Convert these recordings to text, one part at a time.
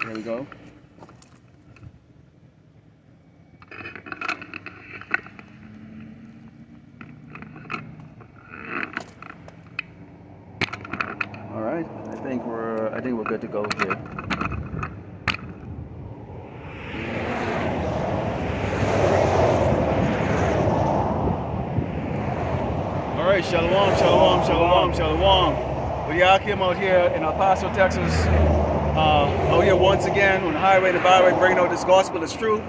There we go. All right, I think we're good to go here. All right, shalom, shalom, shalom, shalom. We're Ahchyam out here in El Paso, Texas. Out here once again on the highway and the byway, bringing out this gospel is true.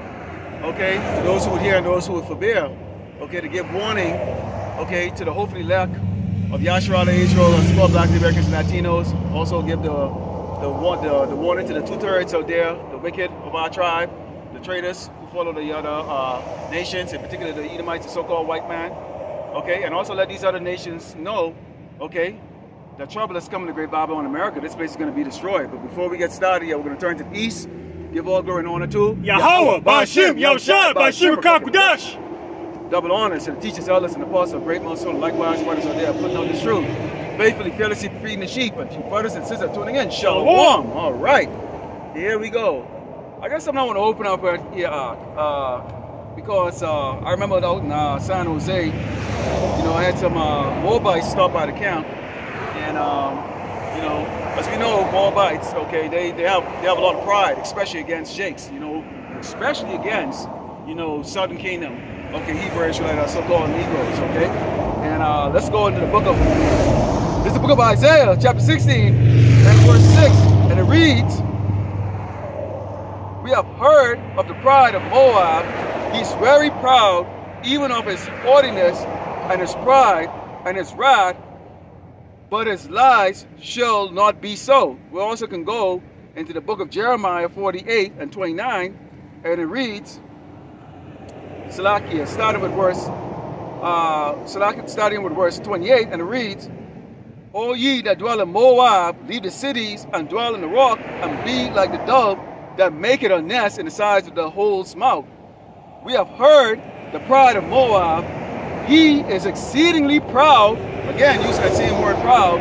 Okay, to those who would hear and those who would forbear. Okay, to give warning. Okay, to the hopefully elect of Yahshua Israel and support Black Americans and Latinos. Also give the warning to the 2/3 out there, the wicked of our tribe, the traitors who follow the other nations, in particular the Edomites, the so-called white man. Okay, and also let these other nations know, okay, that trouble is coming to Great Babylon, America. This place is going to be destroyed. But before we get started here, we're going to turn to the east, give all glory and honor to Yahweh, Bashim, Yahushua, Bashim, Kakudash. Double honors to the teachers, elders, and apostles of Great Mount Soul. Likewise, brothers are there putting out this truth. Faithfully, fearlessly feeding the sheep. But you brothers and sisters tuning in, shalom. All right, here we go. I got something I want to open up here because I remember out in San Jose, you know, I had some Moabites stop by the camp, and you know, as we know, Moabites, okay, they have a lot of pride, especially against sheikhs, you know, especially against, you know, Southern Kingdom, okay, Hebrew Israelites, so-called Negroes, okay, and let's go into the book of, this is the book of Isaiah, chapter 16, and verse 6, and it reads, "We have heard of the pride of Moab. He's very proud, even of his haughtiness and his pride and his wrath, but his lies shall not be so." We also can go into the book of Jeremiah 48 and 29, and it reads, Salakia, starting with verse 28, and it reads, "O ye that dwell in Moab, leave the cities and dwell in the rock, and be like the dove that maketh a nest in the sides of the hole's mouth. We have heard the pride of Moab. He is exceedingly proud." Again, use that same word, proud.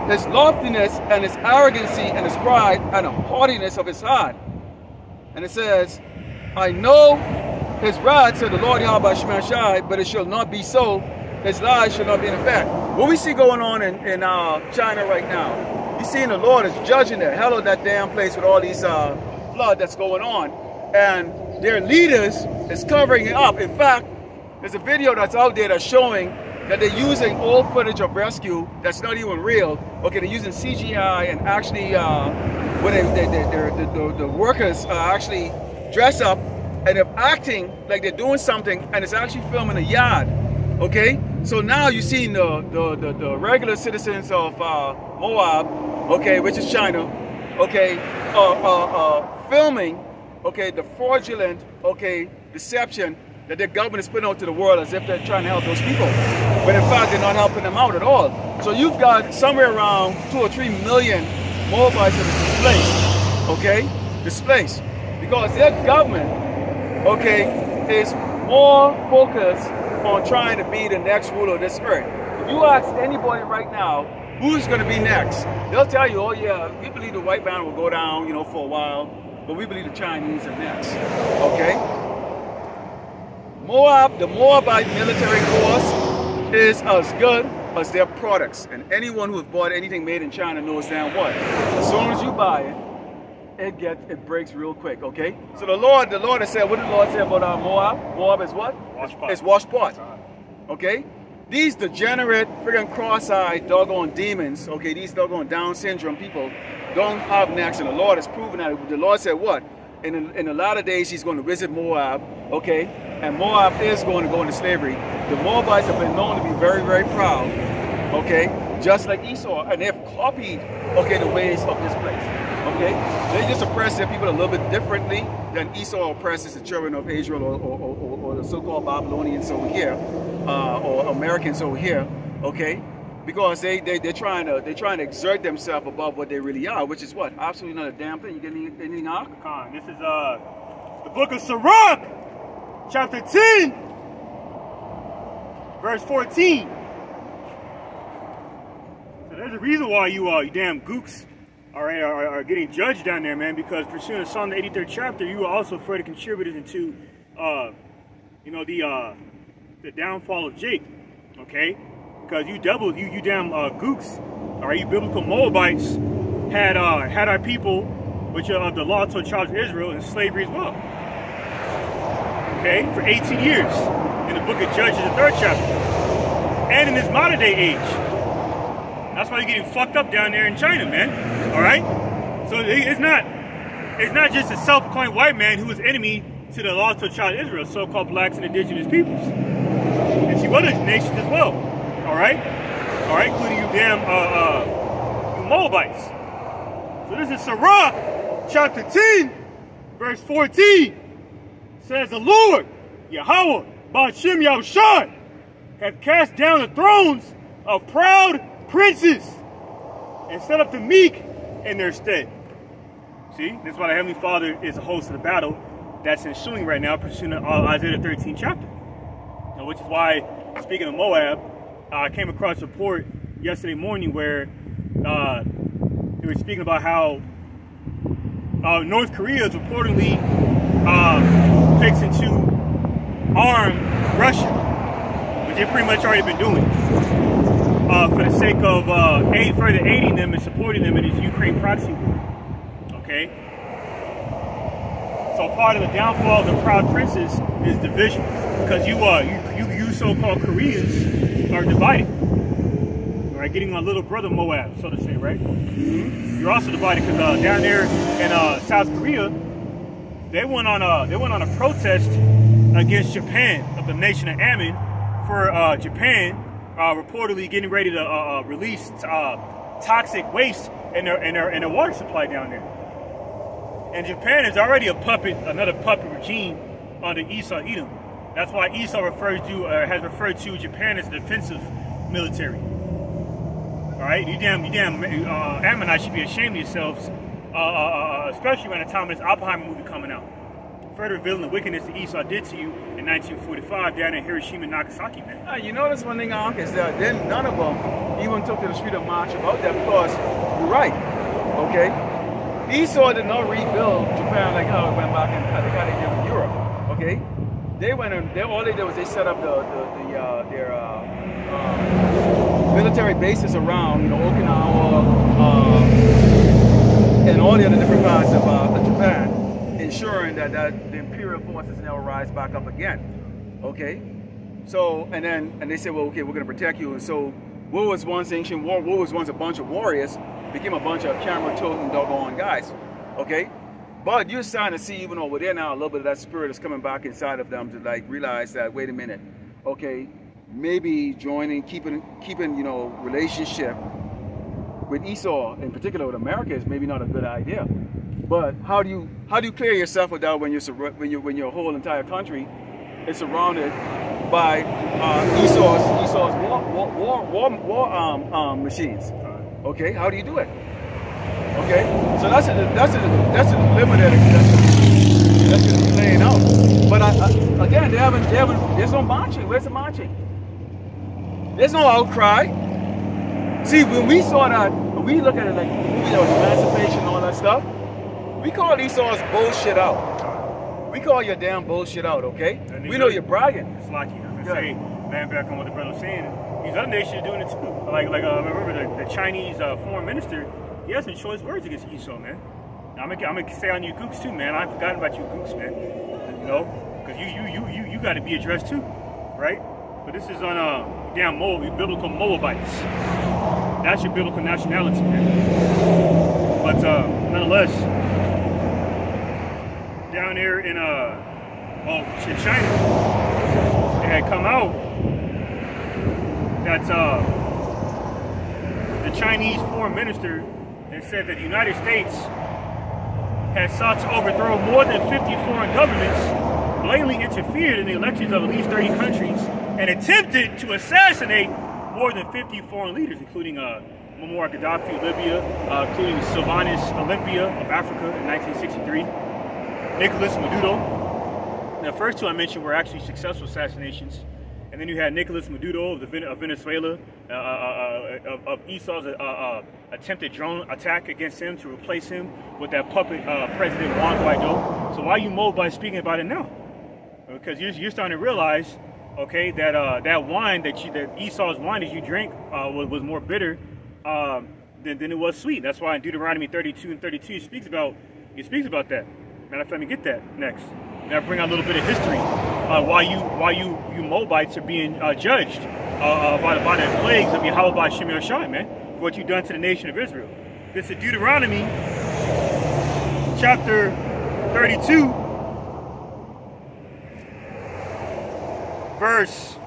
"His loftiness and his arrogancy and his pride and the haughtiness of his heart." And it says, "I know his wrath, said the Lord Yahweh Shai, but it shall not be so. His lies shall not be in effect." What we see going on in China right now, you seeing the Lord is judging the hell of that damn place with all these flood that's going on. And their leaders is covering it up. In fact, there's a video that's out there that's showing that they're using old footage of rescue that's not even real. Okay, they're using CGI and actually, the workers actually dress up and they're acting like they're doing something, and it's actually filming a yard. Okay, so now you're seeing the regular citizens of Moab, okay, which is China, okay, filming, okay, the fraudulent, okay, deception that their government is putting out to the world as if they're trying to help those people. But in fact, they're not helping them out at all. So you've got somewhere around 2 or 3 million Moabites that are displaced, okay? Displaced. Because their government, okay, is more focused on trying to be the next ruler of this earth. If you ask anybody right now, who's going to be next? They'll tell you, oh yeah, we believe the white man will go down, you know, for a while, but we believe the Chinese are next, okay? Moab, the Moabite military force is as good as their products. And anyone who has bought anything made in China knows damn what. As soon as you buy it, it breaks real quick, okay? So the Lord has said, what did the Lord say about Moab? Moab is what? It's washpot, okay? These degenerate, friggin' cross-eyed, doggone demons, okay, these doggone Down syndrome people don't have necks, and the Lord has proven that. The Lord said what? In the latter days, he's going to visit Moab, okay? And Moab is going to go into slavery. The Moabites have been known to be very, very proud, okay? Just like Esau, and they've copied, okay, the ways of this place, okay? They just oppress their people a little bit differently than Esau oppresses the children of Israel or the so-called Babylonians over here, or Americans over here, okay? Because they're trying to exert themselves above what they really are, which is what? Absolutely not a damn thing. You get anything out? This is the book of Sirach, chapter 10, verse 14. So there's a reason why you damn gooks all right, are getting judged down there, man, because pursuant to Psalm the 83rd chapter, you are also further contributors into, you know, the downfall of Jake, okay? Because you devils, you damn gooks, all right, you biblical Moabites had our people, which are of the law to child of Israel, in slavery as well, okay, for 18 years in the book of Judges, the 3rd chapter, and in this modern day age. That's why you're getting fucked up down there in China, man. All right? So it's not just a self-proclaimed white man who is enemy to the lost child of Israel, so-called blacks and indigenous peoples. And few other nations as well. All right? All right, including you damn you Moabites. So this is Sirach, chapter 10, verse 14. Says the Lord, Yahweh, Ahchyam Yahushua, hath cast down the thrones of proud princes and set up the meek in their stead. See, this is why the Heavenly Father is the host of the battle that's ensuing right now, pursuing Isaiah 13 chapter. Now, which is why, speaking of Moab, I came across a report yesterday morning where they were speaking about how North Korea is reportedly fixing to arm Russia, which they've pretty much already been doing. For the sake of further aiding them and supporting them in this Ukraine proxy war. Okay? So part of the downfall of the proud princes is division. Because you so-called Koreans are divided. Right? Getting on little brother Moab, so to say, right? You're also divided because down there in South Korea, they went on a protest against Japan, of the nation of Ammon, for Japan reportedly getting ready to release toxic waste in their water supply down there. And Japan is already another puppet regime under Esau Edom. That's why Esau has referred to Japan as defensive military. All right, you damn Ammonites should be ashamed of yourselves, especially around the time of this Ahchyam movie coming out. Further revealing the wickedness that Esau did to you in 1945 down in Hiroshima and Nagasaki, man. You notice one thing, Unc, is that then none of them even took to the street of march about that, because you're right, okay? Esau did not rebuild Japan like how it went back and how they did in Europe, okay? They went and all they did was they set up their military bases around, you know, Okinawa and all the other different parts of Japan, ensuring that the imperial forces never rise back up again. Okay, so and they said, well, okay, we're going to protect you. And so what was once ancient war, what was once a bunch of warriors, became a bunch of camera-toting doggone guys. Okay, but you're starting to see even over there now a little bit of that spirit is coming back inside of them to like realize that, wait a minute, okay, maybe joining, keeping you know, relationship with Esau, in particular with America, is maybe not a good idea. But how do you clear yourself of that when your whole entire country is surrounded by Esau's war machines? Okay, how do you do it? Okay, so that's a dilemma that's going to be playing out. But again, there's no marching. Where's the marching? There's no outcry. See, when we saw that, when we look at it like the movie that was Emancipation and all that stuff, we call Esau's bullshit out. We call your damn bullshit out, okay? We know you're bragging. It's like, I'm going to say, man, back on what the brother was saying, these other nations are doing it too. Like remember the Chinese foreign minister, he has some choice words against Esau, man. I'm gonna say on you gooks too, man. I've forgotten about you gooks, man. You know, because you got to be addressed too, right? But this is on damn biblical Moabites. That's your biblical nationality, man. But nonetheless, down there in China, it had come out that the Chinese foreign minister had said that the United States has sought to overthrow more than 50 foreign governments, blatantly interfered in the elections of at least 30 countries, and attempted to assassinate more than 50 foreign leaders, including Muammar Gaddafi of Libya, including Sylvanus Olympia of Africa in 1963, Nicolas Maduro. The first two I mentioned were actually successful assassinations. And then you had Nicolas Maduro of Venezuela of Esau's attempted drone attack against him to replace him with that puppet President Juan Guaido. So why are you Moabites speaking about it now? Because you're starting to realize, okay, that that wine that Esau's wine that you drank was more bitter than it was sweet. That's why in Deuteronomy 32 and 32 he speaks about that. Matter of fact, let me get that next. Now bring out a little bit of history. Why you Moabites are being judged by the plagues of Yahweh by Shem Yoshai, man, for what you've done to the nation of Israel. This is Deuteronomy chapter 32, verse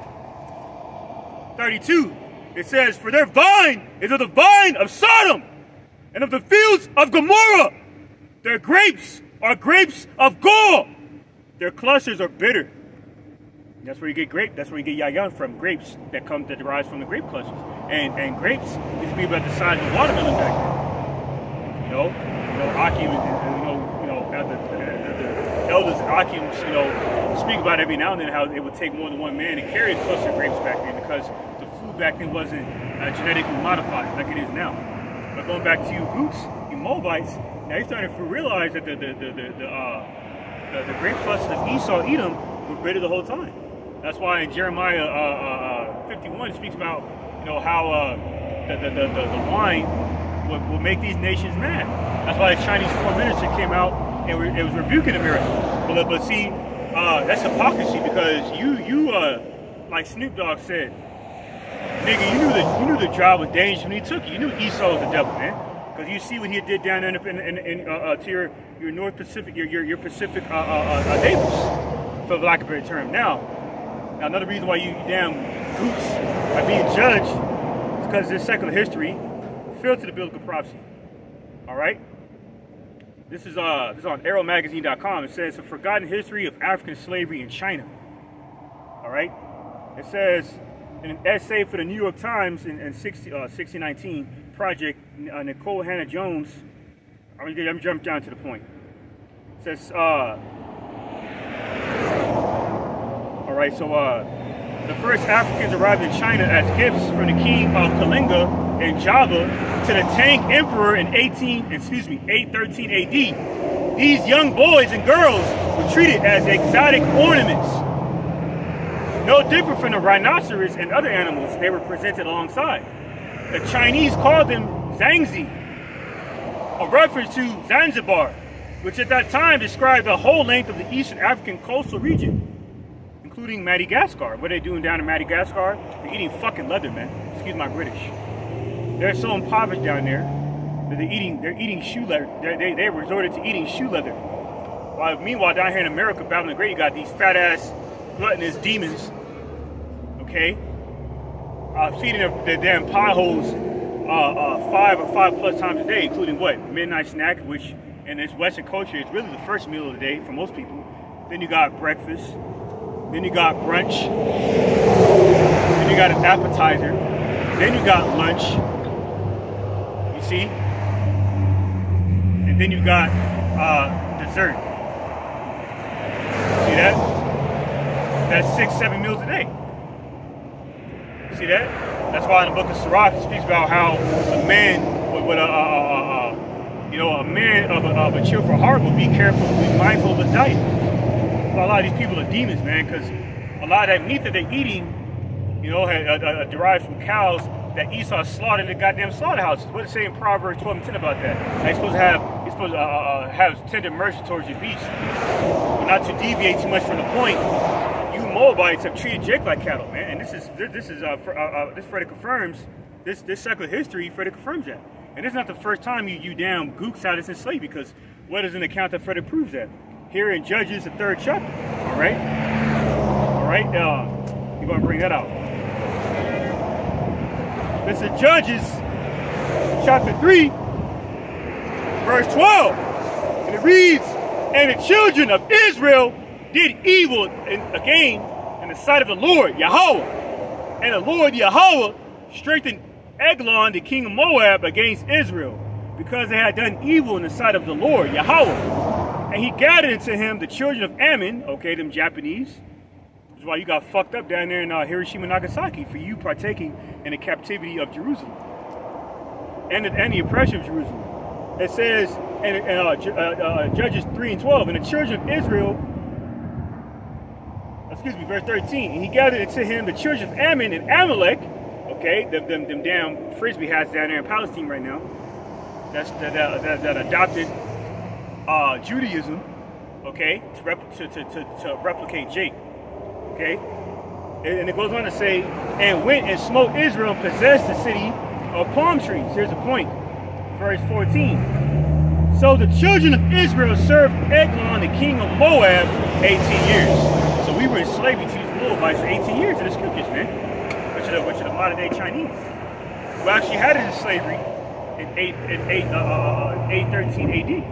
32. It says, "For their vine is of the vine of Sodom, and of the fields of Gomorrah. Their grapes are grapes of gall. Their clusters are bitter." That's where you get grape. That's where you get yayan from. Grapes that derives from the grape clusters. And grapes used to be about the size of watermelon back then. You know, Ahchyam, the elders in Ahchyam, speak about every now and then how it would take more than one man to carry a cluster of grapes back then, because the food back then wasn't genetically modified like it is now. But going back to you Gooks, you Moabites, now you're starting to realize that the grape clusters of Esau, Edom, were bitter the whole time. That's why in Jeremiah 51 it speaks about how the wine will make these nations mad. That's why the Chinese foreign minister came out and it was rebuking America. But see, that's hypocrisy, because you like Snoop Dogg said, nigga, you knew the job was dangerous when he took it. You knew Esau was the devil, man. Because you see what he did down there to your North Pacific, your Pacific neighbors, for lack of a better term. Now, another reason why you damn goots are being judged is because this secular history failed to the biblical prophecy. All right. This is on arrowmagazine.com. It says, "A forgotten history of African slavery in China." All right. It says in an essay for the New York Times in 1619. Project, Nicole Hannah Jones. I'm gonna jump down to the point. It says, all right, so the first Africans arrived in China as gifts from the king of Kalinga and Java to the Tang Emperor in 813 AD. These young boys and girls were treated as exotic ornaments, no different from the rhinoceros and other animals they were presented alongside. The Chinese called them Zhangzi, a reference to Zanzibar, which at that time described the whole length of the Eastern African coastal region, including Madagascar. What are they doing down in Madagascar? They're eating fucking leather, man. Excuse my British. They're so impoverished down there that they're eating shoe leather. They resorted to eating shoe leather. Meanwhile, down here in America, Babylon the Great, you got these fat ass gluttonous demons, okay, feeding their damn pie holes 5 or 5+ times a day, including what? Midnight snack, which in this Western culture is really the first meal of the day for most people. Then you got breakfast. Then you got brunch. Then you got an appetizer. Then you got lunch. You see? And then you got dessert. See that? That's 6-7 meals a day. See that? That's why in the book of Sirach it speaks about how a man of a cheerful heart will be careful, be mindful of his diet. So a lot of these people are demons, man, because a lot of that meat that they're eating, derives from cows that Esau slaughtered in the goddamn slaughterhouses. What does it say in Proverbs 12 and 10 about that? You're supposed to have tender mercy towards your beast, but not to deviate too much from the point. You Moabites have treated Jake like cattle, man, and this further confirms this secular history. Further confirms that, and it's not the first time you damn gooks had us enslaved, because what is an account that further proves that? Here in Judges, the 3rd chapter. All right. You're gonna bring that out. This is Judges, chapter 3, verse 12, and it reads, "And the children of Israel did evil again in the sight of the Lord Yahweh. And the Lord Yahweh strengthened Eglon, the king of Moab, against Israel, because they had done evil in the sight of the Lord Yahweh. And he gathered into him the children of Ammon," okay, them Japanese, Which is why you got fucked up down there in Hiroshima and Nagasaki for you partaking in the captivity of Jerusalem and the oppression of Jerusalem. It says in Judges 3:12, and the children of Israel, verse 13, and he gathered to him the children of Ammon and Amalek, okay, them damn frisbee hats down there in Palestine right now, that adopted Judaism, okay, to replicate Jake, okay, and it goes on to say, and went and smote Israel and possessed the city of palm trees. Here's the point, verse 14. So the children of Israel served Eglon, the king of Moab, 18 years. So we were in slavery to these Moabites for 18 years in the scriptures, man. Which are the modern day Chinese. We actually had it in slavery in 813 AD.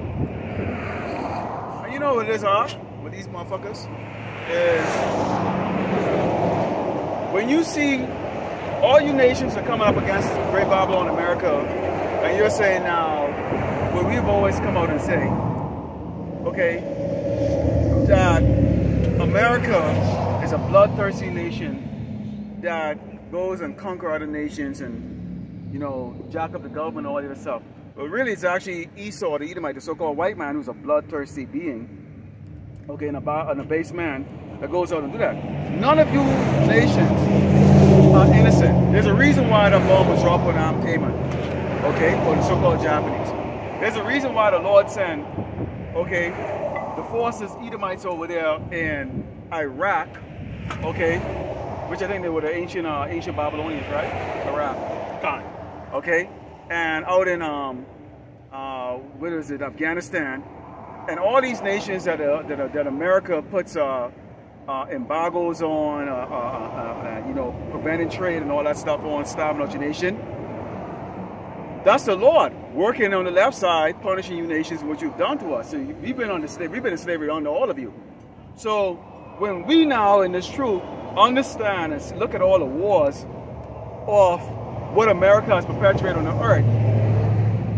And you know what it is, with these motherfuckers? Is when you see all you nations are coming up against Great Babylon America, and you're saying now, what we've always come out and say, okay, that America is a bloodthirsty nation that goes and conquer other nations and, you know, jack up the government and all that other stuff. But really, it's actually Esau, the Edomite, the so-called white man, who's a bloodthirsty being, okay, and a base man that goes out and do that. None of you nations are innocent. There's a reason why the bomb was dropped on Ahchyam, okay, or the so-called Japanese. There's a reason why the Lord sent, okay, the forces, Edomites over there in Iraq, okay, which I think they were the ancient Babylonians, right? Iraq. Fine. Okay, and out in what is it, Afghanistan, and all these nations that America puts embargoes on, you know, preventing trade and all that stuff on, starving out your nation. That's the Lord working on the left side, punishing you nations what you've done to us. So we've been in slavery under all of you. So when we now in this truth understand and look at all the wars of what America has perpetuated on the earth,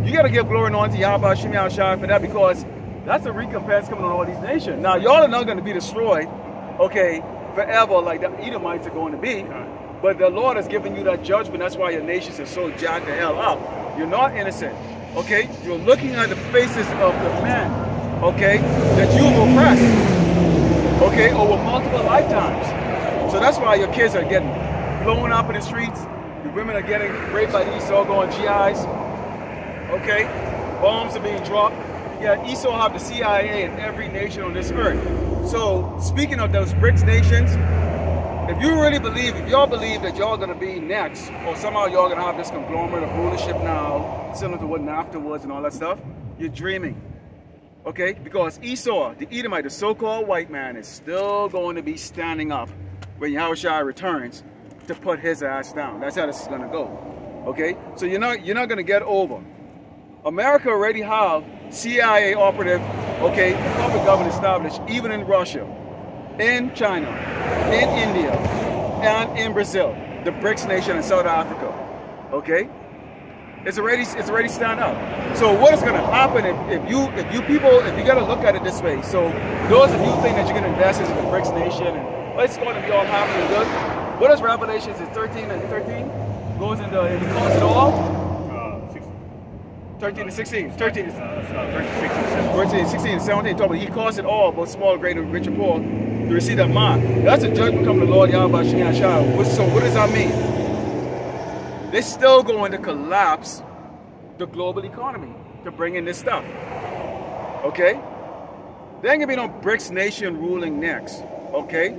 you got to give glory and honor to Yahweh Shem Yahushua for that, because that's a recompense coming on all these nations. Now y'all are not going to be destroyed, okay, forever like the Edomites are going to be. But the Lord has given you that judgment. That's why your nations are so jacked the hell up. You're not innocent, okay? You're looking at the faces of the men, okay, that you've oppressed, okay, over multiple lifetimes. So that's why your kids are getting blown up in the streets. The women are getting raped by these doggone GIs, okay? Bombs are being dropped. Yeah, Esau have the CIA in every nation on this earth. So speaking of those BRICS nations, if you really believe, if y'all believe that y'all gonna be next, or somehow y'all gonna have this conglomerate of rulership now, similar to what NAFTA was and all that stuff, you're dreaming, okay? Because Esau, the Edomite, the so-called white man, is still going to be standing up when Yahushua returns to put his ass down. That's how this is gonna go, okay? So you're not gonna get over. America already have CIA operative, okay, puppet government established, even in Russia, in China, in India, and in Brazil, the BRICS nation in South Africa, okay? It's already stand up. So what is gonna happen if you gotta look at it this way. So those of you think that you're gonna invest into the BRICS nation and it's gonna be all happy and good. What is Revelations is 13 and 13? Goes into, it calls it all? 13 and 16. 13 and 16 and 17. He calls it all, both small, great, and rich and poor, to receive that mark. That's a judgment coming to the Lord Yahweh Shem Yahushua. So what does that mean? They're still going to collapse the global economy to bring in this stuff. Okay? There ain't gonna be no BRICS nation ruling next. Okay?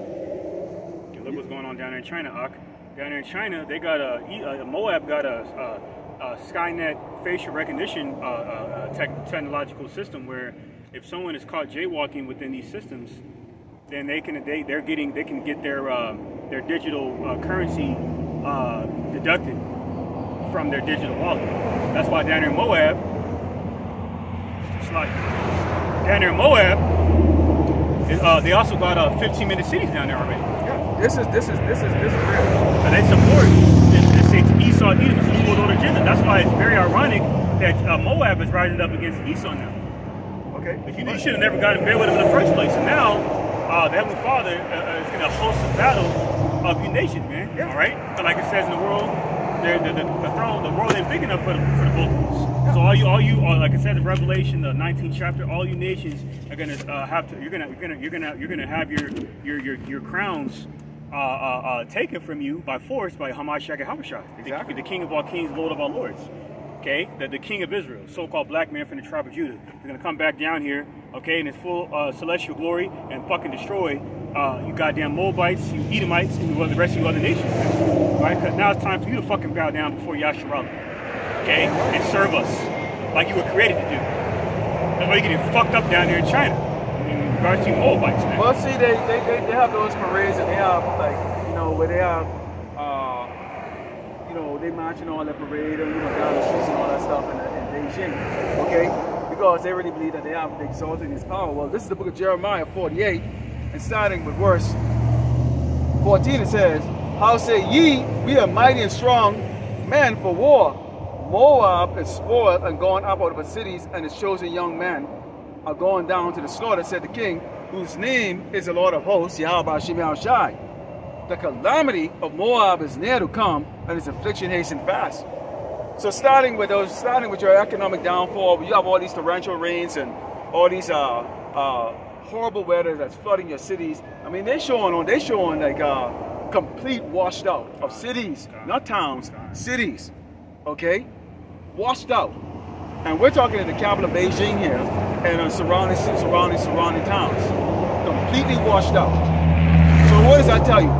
Look what's going on down there in China, Ak. Down there in China, they got Moab got a Skynet facial recognition technological system where if someone is caught jaywalking within these systems, then they can get their digital currency deducted from their digital wallet. That's why down there in Moab, they also got 15-minute cities down there already. Yeah, this is real. And they support this Esau Edom's New World Order agenda. That's why it's very ironic that Moab is rising up against Esau now. Okay. But you should have never got in bed with him in the first place. And now the Heavenly Father is going to host a battle of you nations, man. Yeah. All right. So like it says in the world, the throne, the world ain't big enough for the both of us. Yeah. So all you, like it says in Revelation, the 19th chapter, all you nations are going to have to. You're gonna have your crowns taken from you by force by Hamashiach and Hamashiach, exactly. the King of all kings, Lord of all lords. Okay, the King of Israel, so-called black man from the tribe of Judah, is gonna come back down here, okay, in his full celestial glory and fucking destroy you goddamn Moabites, you Edomites, and the rest of you other nations, right? Because now it's time for you to fucking bow down before Yasharallah, okay, and serve us like you were created to do. That's why you're getting fucked up down there in China. In regards to Moabites, man. Well, see, they have those parades, and they have, like, you know, where they have, you know, they marching on the parade, and, you know, down the streets and all that stuff in Beijing, okay? Because they really believe that they have exalted his power. Well, this is the book of Jeremiah 48, and starting with verse 14, it says, "How say ye, we are mighty and strong men for war? Moab is spoiled and gone up out of the cities, and his chosen young men are going down to the slaughter, said the king, whose name is the Lord of hosts, Yahweh Hashem Shai. The calamity of Moab is near to come, and its affliction hasten fast." So starting with your economic downfall, you have all these torrential rains and all these horrible weather that's flooding your cities. I mean, they're showing like complete washed out of cities, not towns, cities. Okay, washed out. And we're talking in the capital of Beijing here, and surrounding towns, completely washed out. So what does that tell you?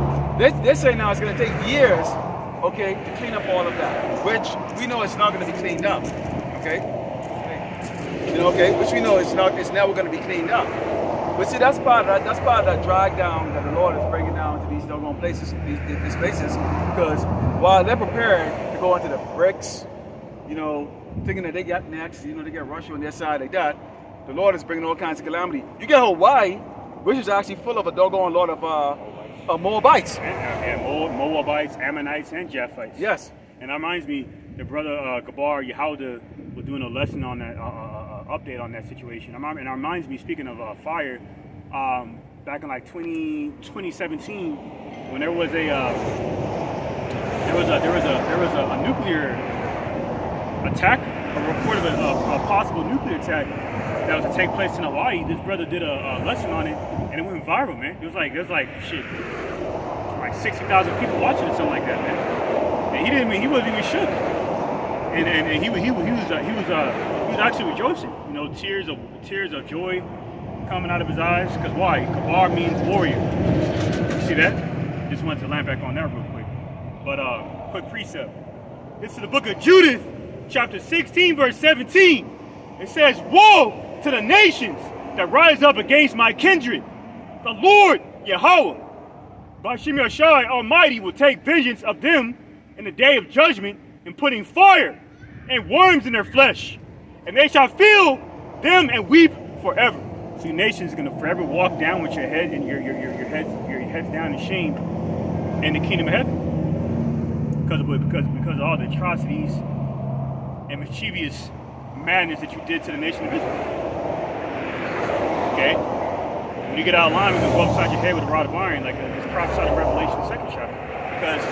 They say now it's going to take years, okay, to clean up all of that, which we know it's not going to be cleaned up, okay? You know, okay, which we know it's never going to be cleaned up. But see, that's part of that drag down that the Lord is bringing down to these doggone places, these places, because while they're preparing to go into the BRICS, you know, thinking that they got next, you know, they got Russia on their side like that, the Lord is bringing all kinds of calamity. You get Hawaii, which is actually full of a doggone lot of Moabites. And Moabites, Ammonites, and Japhites. Yes. And that reminds me, the brother Gabar Yehuda was doing a lesson on that, update on that situation. And it reminds me, speaking of fire, back in like 2017, when there was a nuclear attack, a report of a possible nuclear attack that was to take place in Hawaii. This brother did a lesson on it, and it went viral, man. It was like shit, like 60,000 people watching it, something like that, man. And he wasn't even shook, and he was actually rejoicing. You know, tears of joy coming out of his eyes. Because why? Kabar means warrior. You see that? Just wanted to land back on that real quick. But quick precept. This is the book of Judith, chapter 16, verse 17. It says, "Woe to the nations that rise up against my kindred. The Lord, Yahweh, Hashem Shai Almighty, will take vengeance of them in the day of judgment, and putting fire and worms in their flesh. And they shall feel them and weep forever." So your nation is going to forever walk down with your head and your heads down in shame in the kingdom of heaven. Because of all the atrocities and mischievous madness that you did to the nation of Israel. Okay? When you get out of line, we're going to go upside your head with a rod of iron, like it's prophesied in Revelation 2nd chapter. Because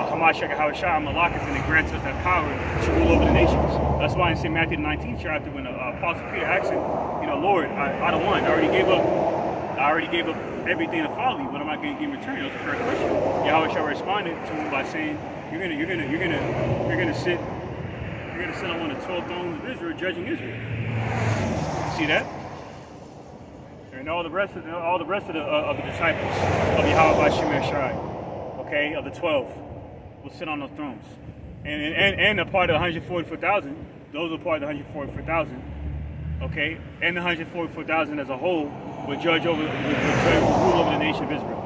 Hamashiach and Shai Malak is going to grant us that power to rule over the nations. That's why in St. Matthew the 19th chapter, when Apostle Peter asked him, you know, "Lord, I don't want. I already gave up everything to follow you. What am I going to give in return?" That was a fair question. Yahweh Shai responded to him by saying, "You're gonna sit on one of the 12 thrones of Israel, judging Israel." See that? And all the rest of the disciples of Yahweh Hashem Shai, okay, of the 12, will sit on those thrones, and a part of the 144,000. Those are part of the 144,000, okay, and the 144,000 as a whole will rule over the nation of Israel,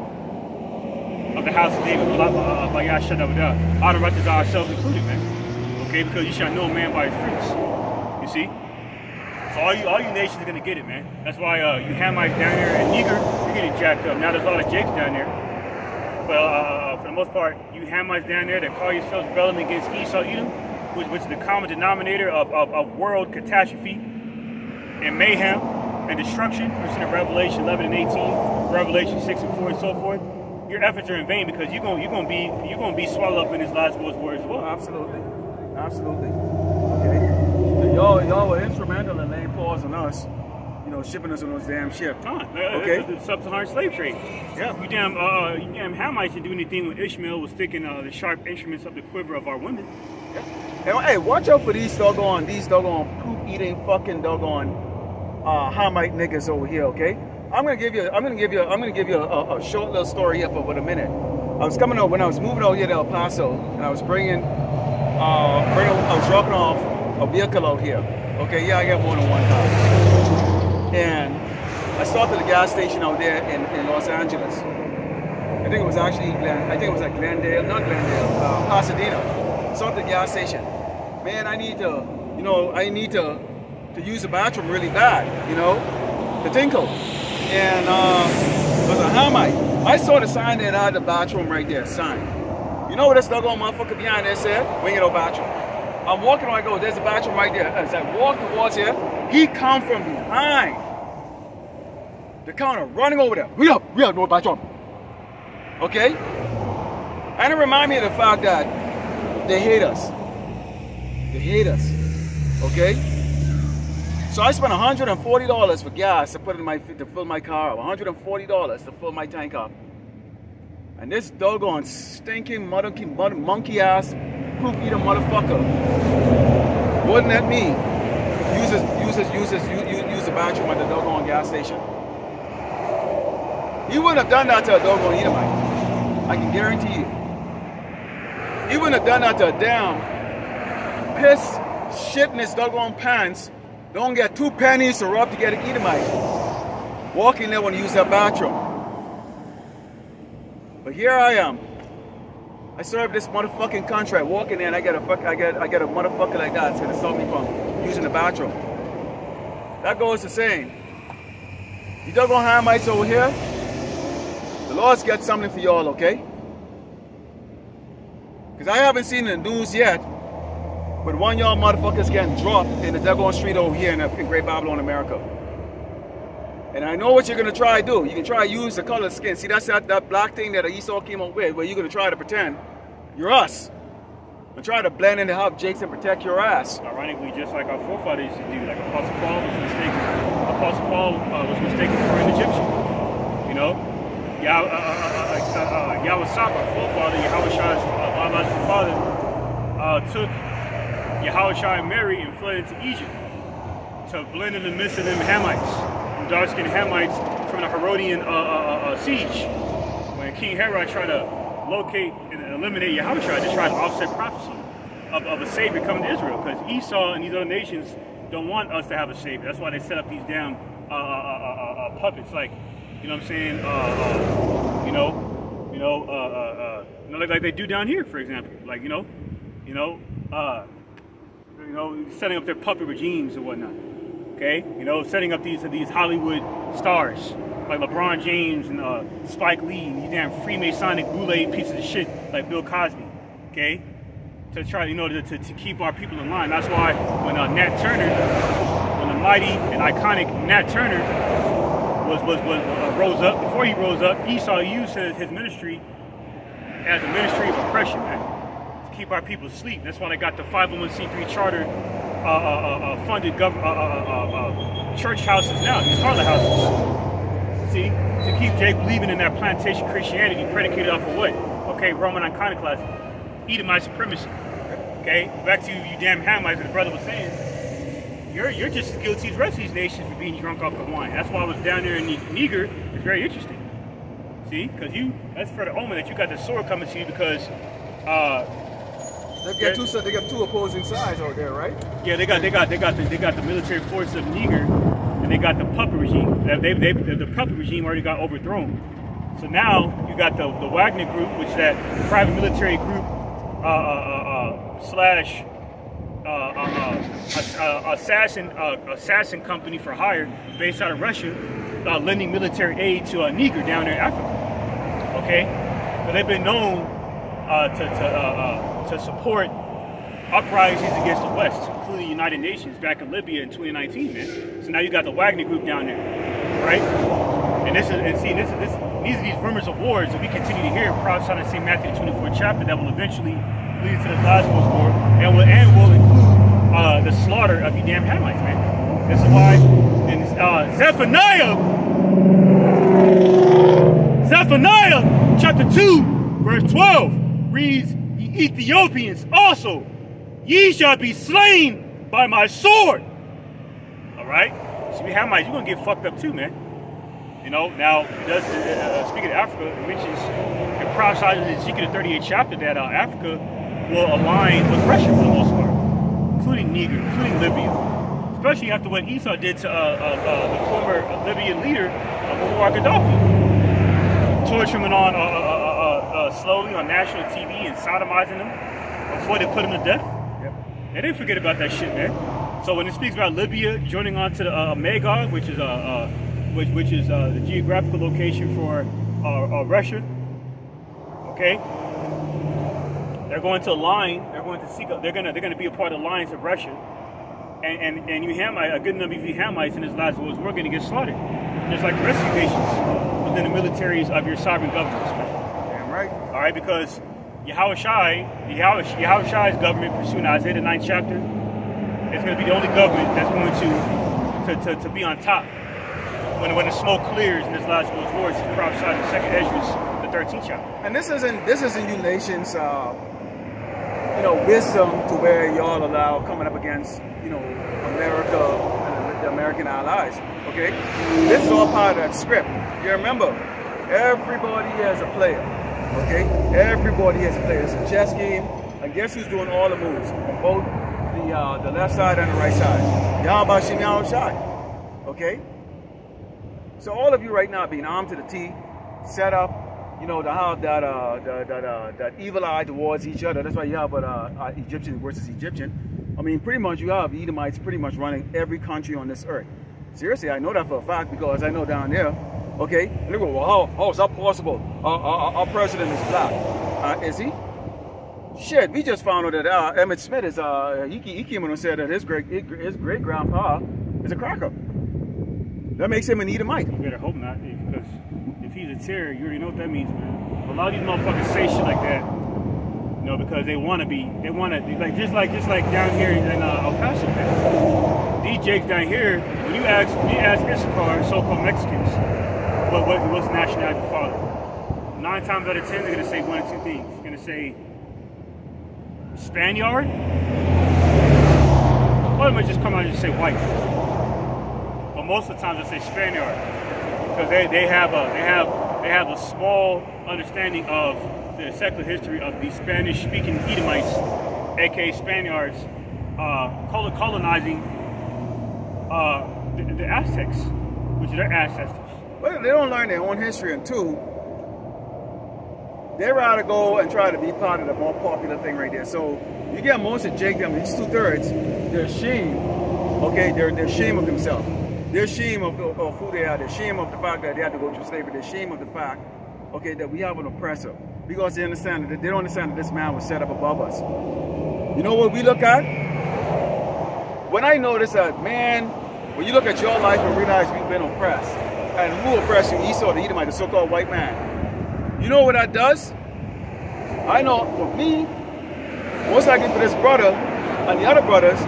of the house of David, by Yahshua, out of righteous ourselves included, man. Okay, because you shall know a man by his fruits. You see? So all you nations are gonna get it, man. That's why you Hamites down there in Niger, you're getting jacked up. Now there's a lot of Jakes down there. But for the most part, you Hamites down there that call yourselves rebelling against Esau Edom, which is the common denominator of world catastrophe and mayhem and destruction, we're seeing in Revelation 11 and 18, Revelation 6 and 4 and so forth, your efforts are in vain because you're gonna be swallowed up in his last words as well. Absolutely. Absolutely. Okay. Y'all were instrumental in laying pause on us, you know, shipping us on those damn ships. Okay. The sub-Saharan slave trade. Yeah. You damn Hamites didn't do anything when Ishmael was sticking the sharp instruments up the quiver of our women. Yeah. And, hey, watch out for these doggone poop-eating fucking doggone Hamite niggas over here. Okay. I'm gonna give you a short little story here for about a minute. I was coming over when I was moving out here to El Paso, and I was I was dropping off a vehicle out here. Okay, yeah, I got more than one car. And I stopped at the gas station out there in Los Angeles. I think it was actually like Glendale, not Glendale, Pasadena. Stopped at the gas station. Man, I need to use the bathroom really bad, you know, to tinkle. And it was a Hamite. I saw the sign that had the bathroom right there, sign. You know what this doggone motherfucker behind there said? We ain't got no bathroom. I'm walking on, I go, there's a bathroom right there. As I walk towards here, he come from behind the counter, running over there. We have no bathroom. Okay? And it remind me of the fact that they hate us. They hate us. Okay? So I spent $140 for gas to put in to fill my car up. $140 to fill my tank up. And this doggone stinking monkey ass poop eater motherfucker wouldn't let me use the bathroom at the doggone gas station. He wouldn't have done that to a doggone Edomite. I can guarantee you. He wouldn't have done that to a damn piss shit in his doggone pants. Don't get 2 pennies to rub to get an Edomite. Walking there when you use that bathroom. But here I am. I served this motherfucking contract. Walking in, I get a motherfucker like that that's gonna stop me from using the bathroom. That goes to saying, you doggone Hamites over here, the Lord's got something for y'all, okay? Because I haven't seen the news yet, but one of y'all motherfuckers getting dropped in the doggone street over here in Great Babylon, America. And I know what you're going to try to do. You can try to use the color skin. See, that's that black thing that Esau came up with, where you're going to try to pretend you're us. And try to blend in to help Jakes and protect your ass. Ironically, just like our forefathers used to do, like Apostle Paul was mistaken. Apostle Paul was mistaken for an Egyptian. You know? Yahweh-Sop, our forefather, Yahweh-Shai's biological father, took Yahweh-Shai and Mary and fled into Egypt to blend in the midst of them Hamites. Dark-skinned Hamites from the Herodian siege. When King Herod tried to locate and eliminate Yahushua, they tried to offset prophecy of a savior coming to Israel, because Esau and these other nations don't want us to have a savior. That's why they set up these damn puppets, like, you know what I'm saying, like they do down here, for example, like, setting up their puppet regimes and whatnot. Okay, setting up these Hollywood stars like LeBron James and Spike Lee, these damn Freemasonic boule pieces of shit like Bill Cosby. Okay, to try, to keep our people in line. That's why when Nat Turner, when the mighty and iconic Nat Turner rose up, before he rose up, Esau used his ministry as a ministry of oppression, man, to keep our people asleep. That's why they got the 501c3 charter. Funded church houses now, these harlot houses. See, to keep Jake believing in that plantation Christianity predicated off of what? Okay, Roman iconoclasm, Edomite supremacy. Okay, back to you damn Hamites, as the brother was saying. You're just as guilty as the rest of these nations for being drunk off the wine. That's why I was down there in Niger. It's very interesting. See, because that's for the omen that you got the sword coming to you, because they got two opposing sides out there, right? Yeah, they got the military force of Niger, and they got the puppet regime. The puppet regime already got overthrown. So now you got the Wagner group, which is that private military group slash assassin company for hire based out of Russia, lending military aid to Niger down there in Africa. Okay, so they've been known to support uprisings against the West, including the United Nations back in Libya in 2019, man. So now you got the Wagner Group down there, right? And these are rumors of wars that we continue to hear prophesied in St. Matthew 24th chapter that will eventually lead to the last world war and will include the slaughter of you damn Hamites, man. This is why in Zephaniah chapter 2 verse 12 reads, "Ye Ethiopians also, ye shall be slain by my sword." All right, so we Hamites, you're gonna get fucked up too, man. You know, now speaking of Africa, it mentions it prophesies in Ezekiel 38th chapter that Africa will align with Russia for the most part, including Niger, including Libya, especially after what Esau did to the former Libyan leader, Muammar Gaddafi, torturing him on slowly on national TV and sodomizing him before they put him to death. Yep. They didn't forget about that shit, man. So when it speaks about Libya joining on to the Magog, which is the geographical location for Russia, okay? They're going to align. They're going to seek. They're going to be a part of the alliance of Russia, and you Hamites, a good number of you Hamites in this last wars, we're going to get slaughtered, just like the rest of you nations within the militaries of your sovereign governments. Damn right. All right, because Yahushai's government, pursuing Isaiah the 9th chapter, is going to be the only government that's going to be on top. When the smoke clears in this last world wars, it's prophesied in 2nd Ezra, the 13th chapter. And this isn't you nations, wisdom to where y'all allow coming up against, America and the American allies. Okay, this is all part of that script. You remember, everybody has a player. Okay, everybody has a player. It's a chess game, and guess who's doing all the moves on both the left side and the right side? Yahweh Hashem Yahushai. Okay. So all of you right now being armed to the teeth, set up, to have that evil eye towards each other. That's why you have Egyptian versus Egyptian. I mean, pretty much you have Edomites pretty much running every country on this earth. Seriously, I know that for a fact because I know down there. Okay, and they go, well, how is that possible? Our president is black. Is he? Shit, we just found out that Emmett Smith is he came in and said that his great grandpa is a cracker. That makes him an Edomite. You better hope not, because if he's a terror, you already know what that means, man. A lot of these motherfuckers say shit like that, because they want to be, just like down here in El Paso, man. These jakes down here, when you ask Issachar, so-called Mexicans, what's the nationality of the father? 9 times out of 10, they're gonna say one of two things. They're gonna say Spaniard, or they might just come out and just say white. But most of the times they say Spaniard, because they have a small understanding of the secular history of the Spanish-speaking Edomites, aka Spaniards, colonizing the Aztecs, which are their ancestors. Well, they don't learn their own history, and two, they rather go and try to be part of the more popular thing right there. So you get most of Jake, them, it's 2/3, they're ashamed. Okay, they're ashamed of themselves. They're ashamed of who they are. They're ashamed of the fact that they had to go through slavery. They're ashamed of the fact, okay, that we have an oppressor. Because they understand that they don't understand that this man was set up above us. You know what we look at? When I notice that, man, when you look at your life and realize we've been oppressed, and who oppressed you? Esau, the Edomite, the so-called white man. You know what that does? I know for me, most likely for this brother and the other brothers,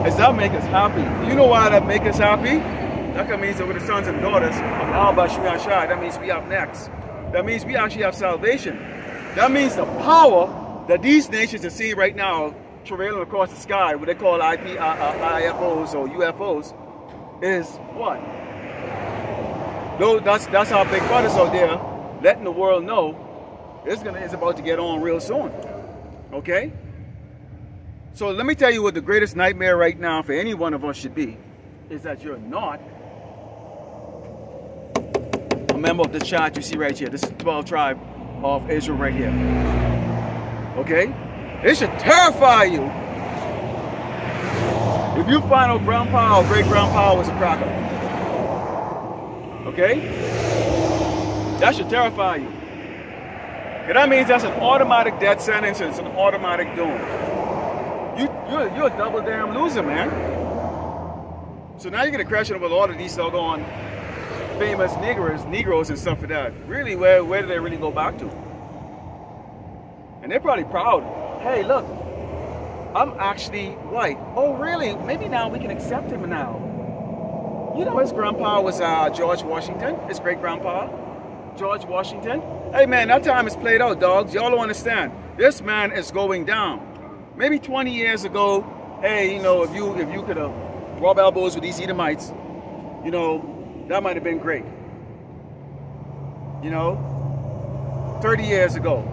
is that make us happy. You know why that make us happy? That means that we're the sons and daughters of Yahweh Hashem. That means we have next. That means we actually have salvation. That means the power that these nations are seeing right now travailing across the sky, what they call IFOs or UFOs, is what? That's our big brothers out there letting the world know it's about to get on real soon. Okay? So let me tell you what the greatest nightmare right now for any one of us should be, is that you're not a member of the chart you see right here. This is the 12th tribe of Israel right here. Okay? It should terrify you if you find out grandpa or great-grandpa was a cracker. Okay? That should terrify you. And that means that's an automatic death sentence and it's an automatic doom. you're a double damn loser, man. So now you're gonna crash over a lot of these doggone famous Negroes and stuff like that. Really, where do they really go back to? And they're probably proud. Hey, look, I'm actually white. Oh, really? Maybe now we can accept him now. You know, his grandpa was George Washington, his great-grandpa, George Washington. Hey, man, that time is played out, dogs. Y'all don't understand. This man is going down. Maybe 20 years ago, hey, you know, if you could have rubbed elbows with these Edomites, you know, that might have been great. You know, 30 years ago,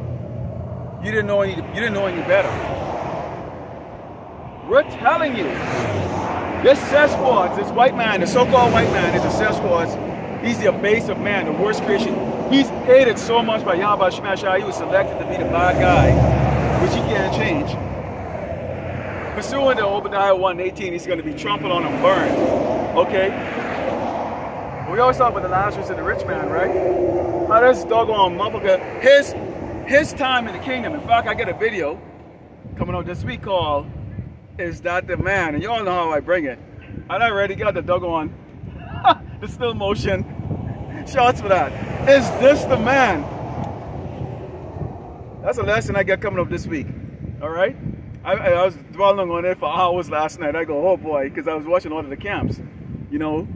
you didn't know any better. We're telling you, this Sasquatch, this white man, the so-called white man is a Sasquatch. He's the base of man, the worst creation. He's hated so much by Yahweh Shemashai, he was selected to be the bad guy, which he can't change. Pursuant to Obadiah 1:18, he's going to be trampled on and burned. Okay? We always talk about the Lazarus and the rich man, right? How this doggone motherfucker, his time in the kingdom. In fact, I get a video coming out this week called "Is That the Man?" And y'all know how I bring it. And I already got the doggone, the still motion shots for that. Is this the man? That's a lesson I get coming up this week. All right? I was dwelling on it for hours last night. I go, oh boy, because I was watching all of the camps. You know,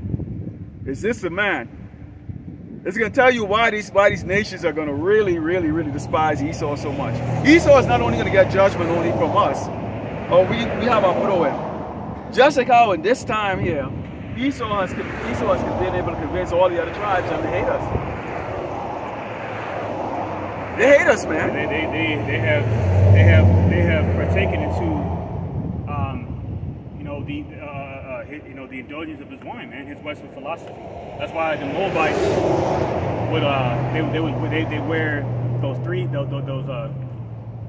is this the man? It's going to tell you why these nations are going to really, really, really despise Esau so much. Esau is not only going to get judgment only from us, or we have our foot over him. Just like how in this time here, Esau has been able to convince all the other tribes that they hate us. They hate us, man. They have partaken into the indulgence of his wine, man, his Western philosophy. That's why the Moabites would they wear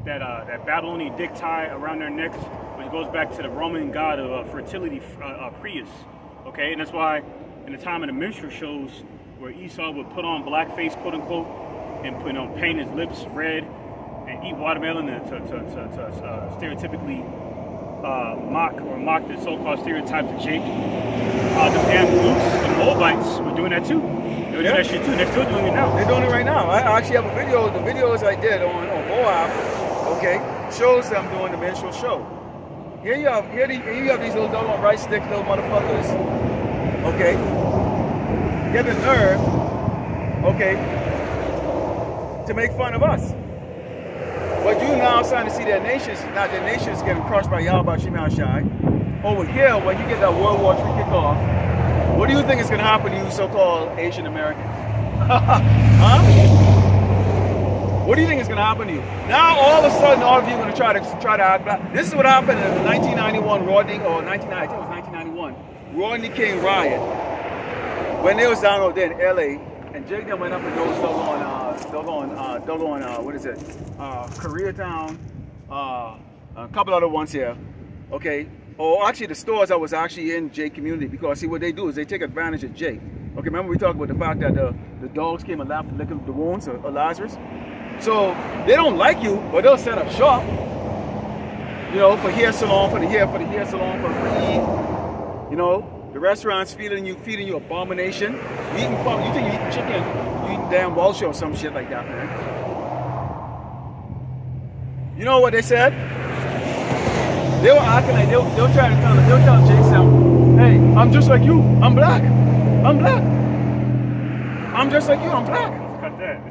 that Babylonian dick tie around their necks, which goes back to the Roman god of fertility, Prius. Okay, and that's why in the time of the minstrel shows where Esau would put on blackface, quote unquote, and paint his lips red and eat watermelon to stereotypically mock the so-called stereotypes of Jake. The damn Greeks and Moabites were doing that too. They were doing that shit too. They're still doing it now. They're doing it right now. I actually have a video. The videos I did on Moab, okay, shows them doing the minstrel show. Here you have these little doggone rice stick little motherfuckers. Okay, get the nerve, okay, to make fun of us. But you now starting to see their nations getting crushed by Yahweh Shemashai. Over here, when you get that World War III kickoff, what do you think is going to happen to you so-called Asian Americans? Huh? What do you think is going to happen to you? Now all of a sudden, all of you are going to try to act black. This is what happened in the 1991 Rodney King riot. When they was down there in LA, and Jake then went up and those what is it? Koreatown, a couple other ones here, okay? Or actually the stores that was actually in Jake community, because see what they do is they take advantage of Jake. Okay, remember we talked about the fact that the dogs came and laughed to lick the wounds of Lazarus? So they don't like you, but they'll set up shop, you know, for hair salon, for the hair salon, for free. You know, the restaurants feeding you abomination. You think you're eating chicken, you eating damn Welsh or some shit like that, man. You know what they said? They were acting like they were trying to tell Jason, hey, I'm just like you, I'm black. I'm black. I'm just like you, I'm black. Cut that.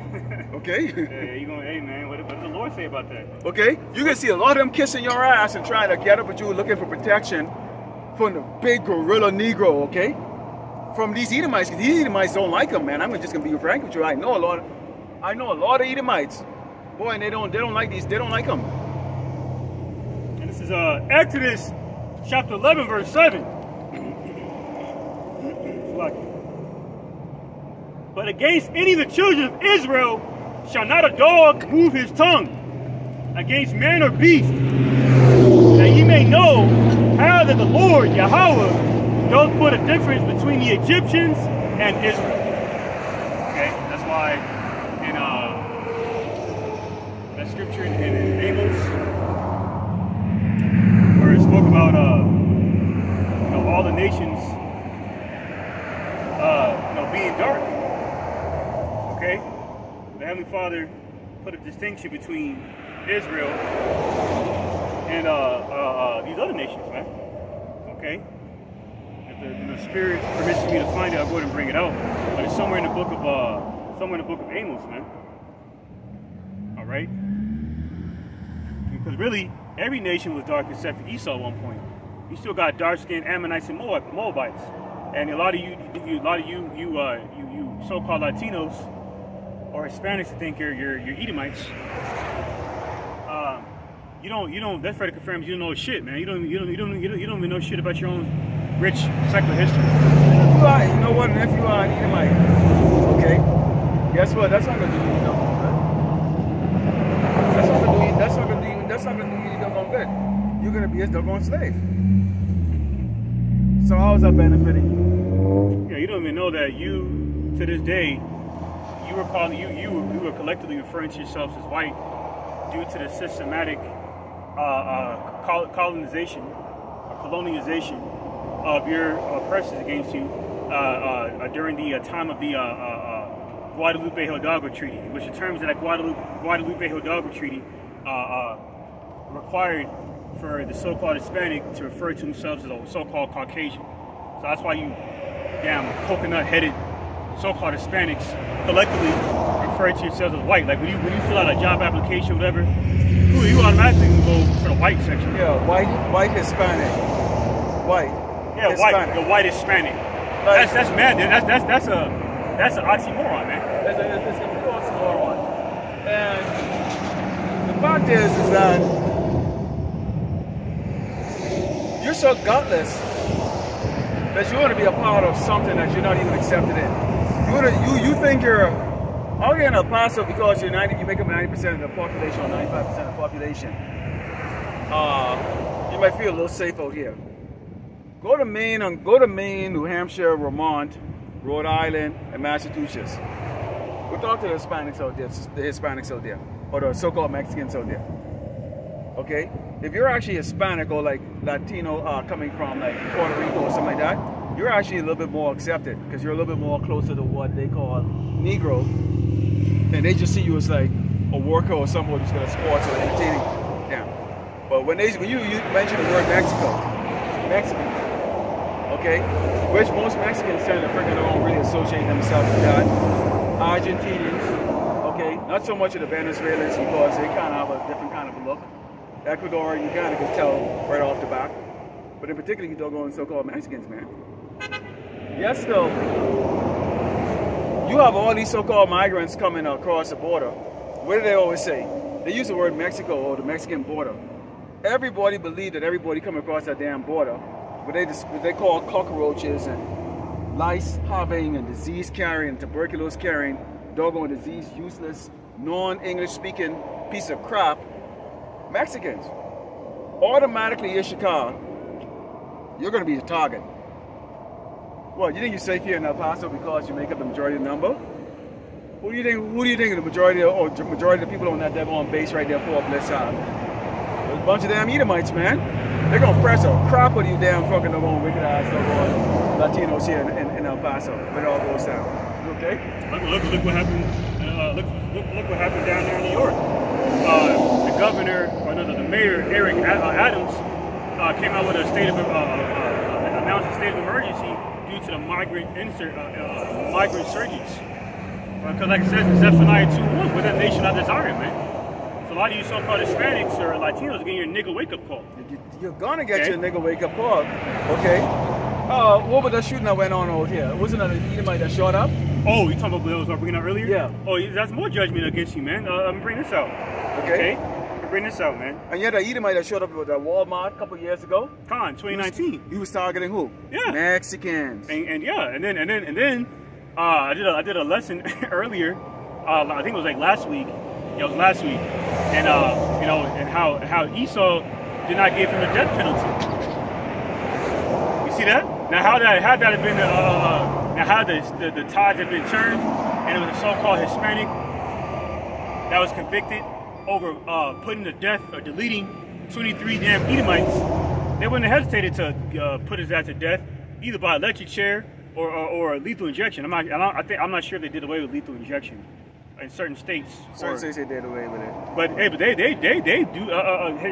Okay. Yeah, you gonna, hey man, what did the Lord say about that? Okay, you can see a lot of them kissing your ass and trying to get up at you looking for protection from the big gorilla Negro, okay? From these Edomites, because these Edomites don't like them, man. I'm just gonna be frank with you. I know a lot of Edomites. Boy, and they don't like these, they don't like them. And this is Exodus chapter 11, verse 7. But against any of the children of Israel shall not a dog move his tongue against man or beast, that ye may know how that the Lord Yahweh doth put a difference between the Egyptians and Israel. Okay, that's why in that scripture in Amos, about all the nations being dark. Okay, the Heavenly Father put a distinction between Israel and these other nations, man. Okay, if the Spirit permits me to find it, I'll go ahead and bring it out. But it's somewhere in the book of Amos, man. All right, because really every nation was dark except for Esau at one point. You still got dark-skinned Ammonites and Moabites, and a lot of you so-called Latinos or Hispanics think you're Edomites. You don't. That's Freddy confirms you don't know shit, man. You don't even know shit about your own rich secular history. You know what? And if you are an Edomite, okay, guess what? That's not gonna do you no good. That's not gonna do you no good. You're gonna be a doggone slave. So how is that benefiting you? Yeah, you don't even know that you, to this day, you were collectively referring to yourselves as white due to the systematic colonization of your oppressors against you during the time of the Guadalupe Hidalgo Treaty, which the terms of that Guadalupe Hidalgo Treaty required for the so-called Hispanic to refer to themselves as a so-called Caucasian. So that's why you damn coconut-headed so-called Hispanics collectively refer to yourselves as white. Like when you fill out a job application or whatever, you automatically go for the white section. Yeah, white Hispanic. White. Yeah, Hispanic. The white Hispanic. Like, that's man. That's an oxymoron, man. It's a complete oxymoron. And the fact is that you're so gutless that you want to be a part of something that you're not even accepted in. You think you're out here in El Paso because you make up 90% of the population or 95% of the population. You might feel a little safe out here. Go to Maine, New Hampshire, Vermont, Rhode Island, and Massachusetts. Go talk to the Hispanics out there, or the so-called Mexicans out there. Okay? If you're actually Hispanic or like Latino coming from like Puerto Rico or something like that, you're actually a little bit more accepted because you're a little bit more closer to what they call Negro. And they just see you as like a worker or someone who's going to sports or entertaining them. But when you mention the word Mexican, okay, which most Mexicans tend to don't really associate themselves with that. Argentinians, okay, not so much of the Venezuelans because they kind of have a different kind of a look. Ecuador, you kind of can tell right off the bat. But in particular, you don't go in so-called Mexicans, man. Yes, though, you have all these so-called migrants coming across the border. What do they always say? They use the word Mexico or the Mexican border. Everybody believes that everybody coming across that damn border, what they call cockroaches and lice having and disease carrying, tuberculosis carrying, doggone disease useless, non-English speaking piece of crap, Mexicans. Automatically in Chicago, you're going to be the target. What, you think you're safe here in El Paso because you make up the majority of the number? Who do you think the majority of the people on that on base right there for Bliss side? There's a bunch of damn Edomites, man. They're gonna press a crap with you damn fucking wicked ass Latinos here in El Paso when it all goes down. You okay? Look what happened. Look what happened down there in New York. The governor, or no, the mayor, Eric Adams, came out with a announced a state of emergency due to the migrant surges. Because like it says in Zephaniah 2:1, we're the nation I desire, man. So a lot of you so-called Hispanics or Latinos are getting your nigga wake-up call. You're gonna get your nigga wake-up call, okay? What was that shooting that went on over here? Wasn't that an Edomite that shot up? Oh, you talking about what I was bringing up earlier? Yeah. Oh, that's more judgment against you, man. Let me bring this out. Okay. Bring this out, man. And you had an Edomite that showed up at Walmart a couple of years ago. 2019. He was targeting who? Yeah. Mexicans. And then I did a lesson earlier. I think it was like last week. Yeah, it was last week. And and how Esau did not give him the death penalty. You see that? Now how that had been now how the tides had been turned, and it was a so-called Hispanic that was convicted over putting to death or deleting 23 damn Edomites they wouldn't have hesitated to put his ass to death, either by electric chair or lethal injection. I'm not sure if they did away with lethal injection in certain states. Certain states they did away with it. But hey, but they do.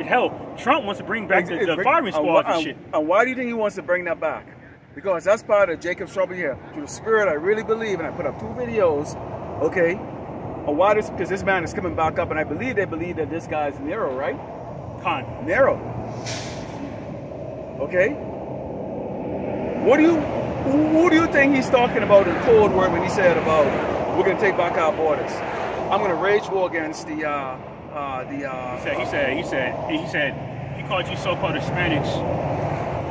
Hell, Trump wants to bring back the firing squad and shit. And why do you think he wants to bring that back? Because that's part of Jacob's trouble here. Through the spirit, I really believe, and I put up 2 videos, okay, on why this, because this man is coming back up, and I believe they believe that this guy's Nero, right? Khan. Nero. Okay? Who do you think he's talking about in code word when he said about we're going to take back our borders? I'm going to rage war against the He said he called you so-called Hispanics.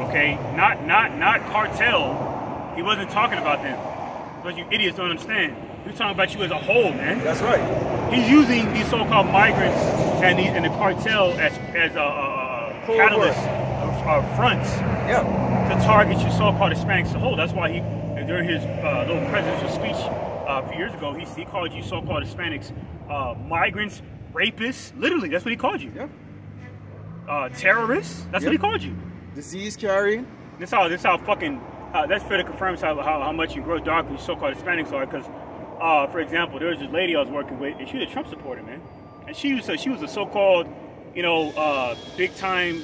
Okay, not cartel. He wasn't talking about them. Because you idiots don't understand. He was talking about you as a whole, man. That's right. He's using these so-called migrants and the cartel as catalyst fronts, to target you so-called Hispanics as a whole. That's why he, during his little presidential speech a few years ago, he called you so-called Hispanics migrants, rapists. Literally, that's what he called you. Yeah. Terrorists. That's what he called you. Disease carrying. This how fucking. That's further confirms how much you grow dark these so-called Hispanics are. Because, for example, there was this lady I was working with, and she was a Trump supporter, man. And she was a so-called, big-time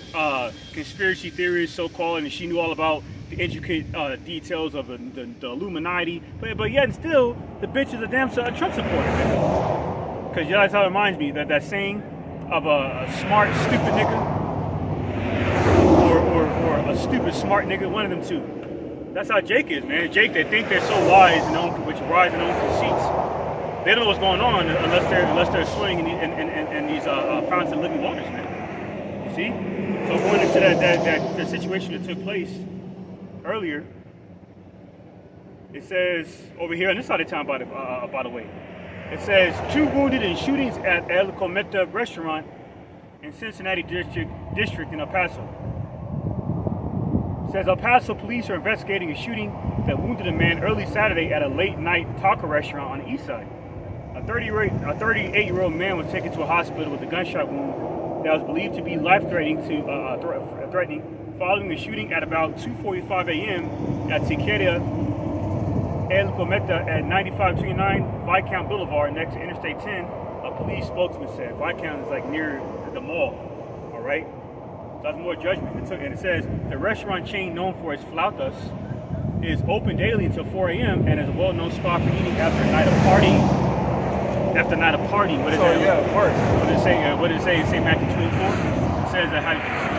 conspiracy theorist, so-called, and she knew all about the intricate details of the Illuminati. But yet and still, the bitch is a damn Trump supporter, man. Because that's how it reminds me that saying of a smart, stupid nigga. Or a stupid smart nigga, one of them two. That's how Jake is, man. Jake, they think they're so wise and which rise in their own conceits. They don't know what's going on unless they're swimming in these fountains of living waters, man. You see? So going into that situation that took place earlier, it says over here on this side of town, by the way, it says 2 wounded in shootings at El Cometa restaurant in Cincinnati district in El Paso. It says El Paso police are investigating a shooting that wounded a man early Saturday at a late-night taco restaurant on the east side. A 38-year-old man was taken to a hospital with a gunshot wound that was believed to be life-threatening following the shooting at about 2:45 a.m. at Tequeria El Cometa at 9529 Viscount Boulevard next to Interstate 10, a police spokesman said. Viscount is like near the mall, all right? So that's more judgment. And it says, the restaurant chain known for its flautas is open daily until 4 a.m. and is a well-known spot for eating after a night of partying. After a night of partying. What does it say? What does it say in St. Matthew 24? It says that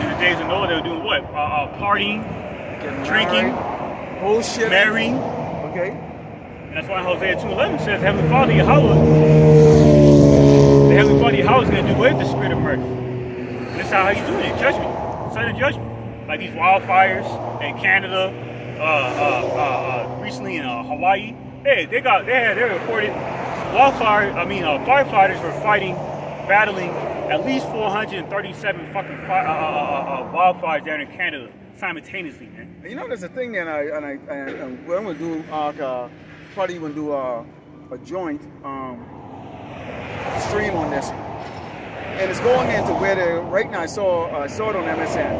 in the days of Noah they were doing what? Partying, drinking, bullshit, marrying. Okay. And that's why Hosea 2:11 says, Heavenly Father Yahweh, the Heavenly Father Yahweh is going to do away with the spirit of murder. And this is how he's doing it, judgment, sudden judgment. Like these wildfires in Canada, recently in Hawaii. They reported firefighters were battling at least 437 fucking wildfires down in Canada simultaneously, man. You know, there's a thing that and we're going to do, probably even do a joint stream on this. And it's going into where right now I saw it on MSN.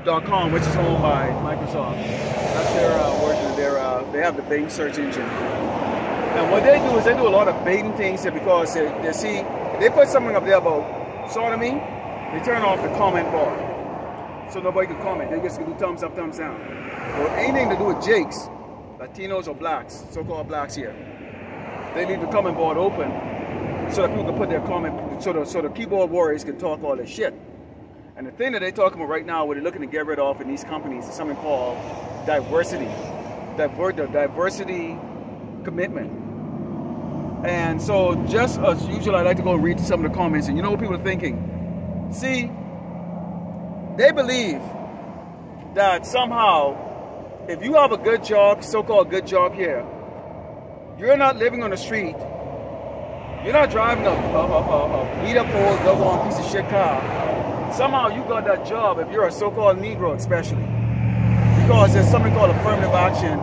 MSN.com, which is owned by Microsoft. That's their version. They have the baiting search engine. And what they do is they do a lot of baiting things here because they see, they put something up there about sodomy, they turn off the comment bar. So nobody can comment. They just do thumbs up, thumbs down. Or anything to do with Jakes, Latinos or blacks, so-called blacks here, they leave the comment board open so that people can put their comment, so the keyboard warriors can talk all this shit. And the thing that they're talking about right now, what they're looking to get rid of in these companies, is something called diversity. Diversity commitment. And so, just as usual, I like to go read some of the comments, and you know what people are thinking. See, they believe that somehow, if you have a good job, so-called good job here, you're not living on the street, you're not driving a beat-up old dog-on piece of shit car. Somehow you got that job if you're a so-called Negro, especially. Because there's something called affirmative action,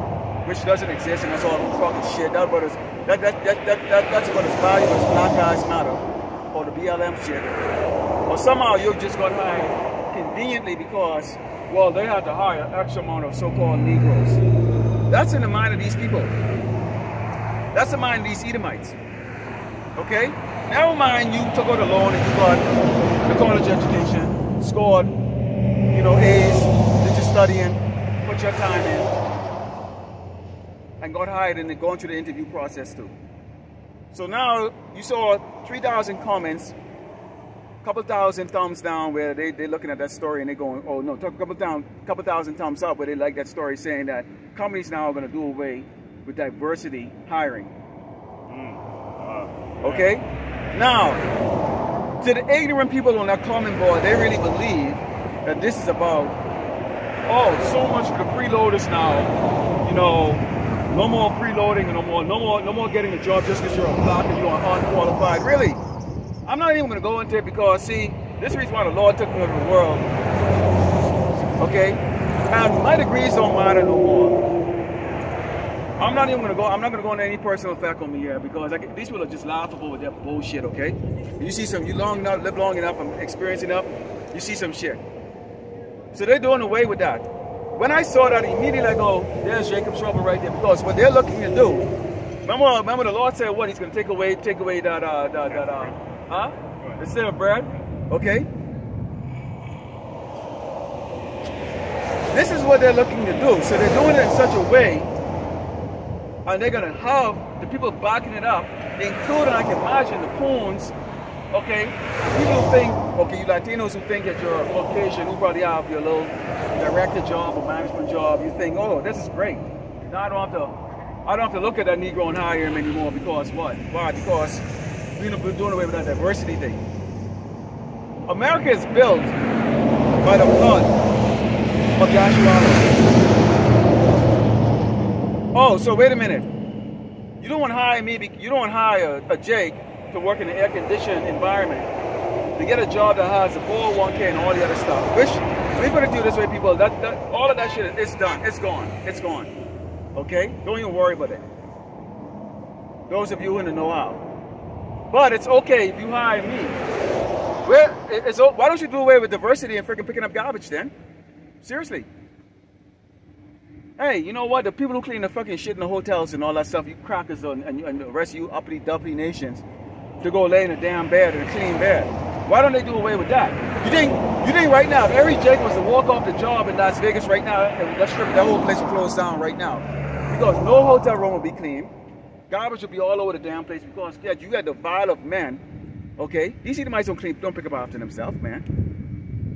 which doesn't exist, and that's all fucking shit. That's about as valuable as Black Lives Matter, or the BLM shit, or somehow you're just going to hire conveniently because, well, they had to hire an extra amount of so-called Negroes. That's in the mind of these people. That's the mind of these Edomites. Okay? Never mind you took out a loan and you got the college education, scored, you know, A's, did your studying, put your time in, and got hired and then going through the interview process too. So now you saw 3,000 comments, couple thousand thumbs down where they're looking at that story and they're going, oh no, couple thousand thumbs up where they like that story saying that companies now are going to do away with diversity hiring. Okay? Now, to the ignorant people on that comment board, they really believe that this is about, oh, so much for the freeloaders now, you know, no more freeloading and no more getting a job just because you're a black and you are unqualified. Really? I'm not even going to go into it because, see, this is the reason why the Lord took me over the world. Okay? And my degrees don't matter no more. I'm not going to go into any personal fact on me here because these people are just laughable with their bullshit, okay? You see some, you live long enough and experienced enough, you see some shit. So they're doing away with that. When I saw that, immediately I go, there's Jacob's trouble right there because what they're looking to do, remember the Lord said what? He's going to take away that instead of bread, okay? This is what they're looking to do. So they're doing it in such a way, and they're gonna have the people backing it up, including, I can imagine, the coons, okay? People who think, okay, you Latinos who think that you're a Caucasian, who probably have your little director job or management job, you think, oh, this is great. Now I don't have to look at that Negro and hire him anymore because what? Why? Because we're doing away with that diversity thing. America is built by the blood of Yahshua. Oh, so wait a minute. You don't want to hire me. You don't want to hire a Jake to work in an air-conditioned environment to get a job that has a 401k and all the other stuff. Which we're going to do this way, people. All of that shit is done. It's gone. It's gone. Okay? Don't even worry about it. Those of you in the know-how. But it's okay if you hire me. Why don't you do away with diversity and freaking picking up garbage then? Seriously. Hey, you know what? The people who clean the fucking shit in the hotels and all that stuff, you crackers and the rest of you uppity-duppity nations, to go lay in a damn bed or a clean bed. Why don't they do away with that? You think right now, if every Jake was to walk off the job in Las Vegas right now, and that whole place would close down right now. Because no hotel room would be clean. Garbage would be all over the damn place because, yeah, you got the vial of men, okay? These Edomites don't pick up after themselves, man.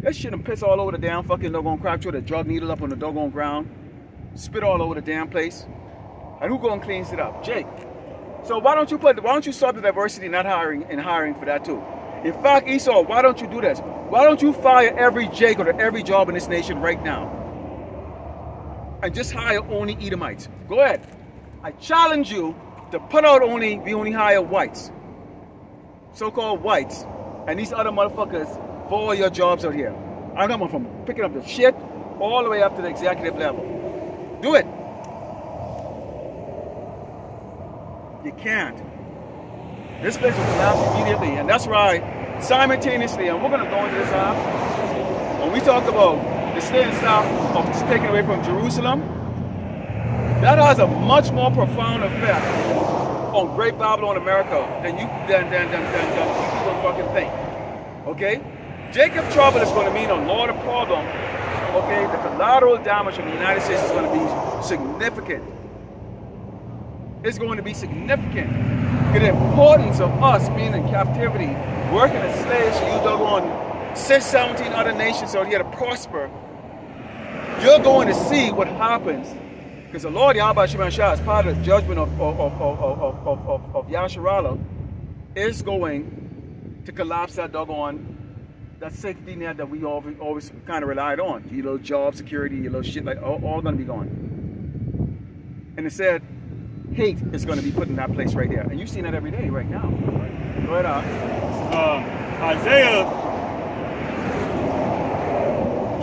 That shit and piss all over the damn fucking doggone crap, throw the drug needle up on the doggone ground, spit all over the damn place. And who go and cleans it up? Jake. So why don't you stop the diversity not hiring for that too? In fact, Esau, why don't you do this? Why don't you fire every Jake or every job in this nation right now? And just hire only Edomites. Go ahead. I challenge you to put out we only hire whites. So-called whites. And these other motherfuckers for all your jobs out here. I'm coming from picking up the shit all the way up to the executive level. Do it. You can't. This place will collapse immediately, and that's why simultaneously, and we're going to go into this out, when we talk about the state and south of taken away from Jerusalem, that has a much more profound effect on Great Babylon America than you people fucking think. Okay? Jacob trouble is going to mean a lot of problem. Okay, the collateral damage from the United States is going to be significant. It's going to be significant. The importance of us being in captivity, working as slaves, you doggone 17 other nations out here to prosper. You're going to see what happens. Because the Lord Yahweh Shema Shah, as part of the judgment of Yasharallah, is going to collapse that doggone that safety net that we always kind of relied on. Your little job security, your little shit, like all going to be gone. And it said, hate is going to be put in that place right there. And you've seen that every day right now. Go ahead, Isaiah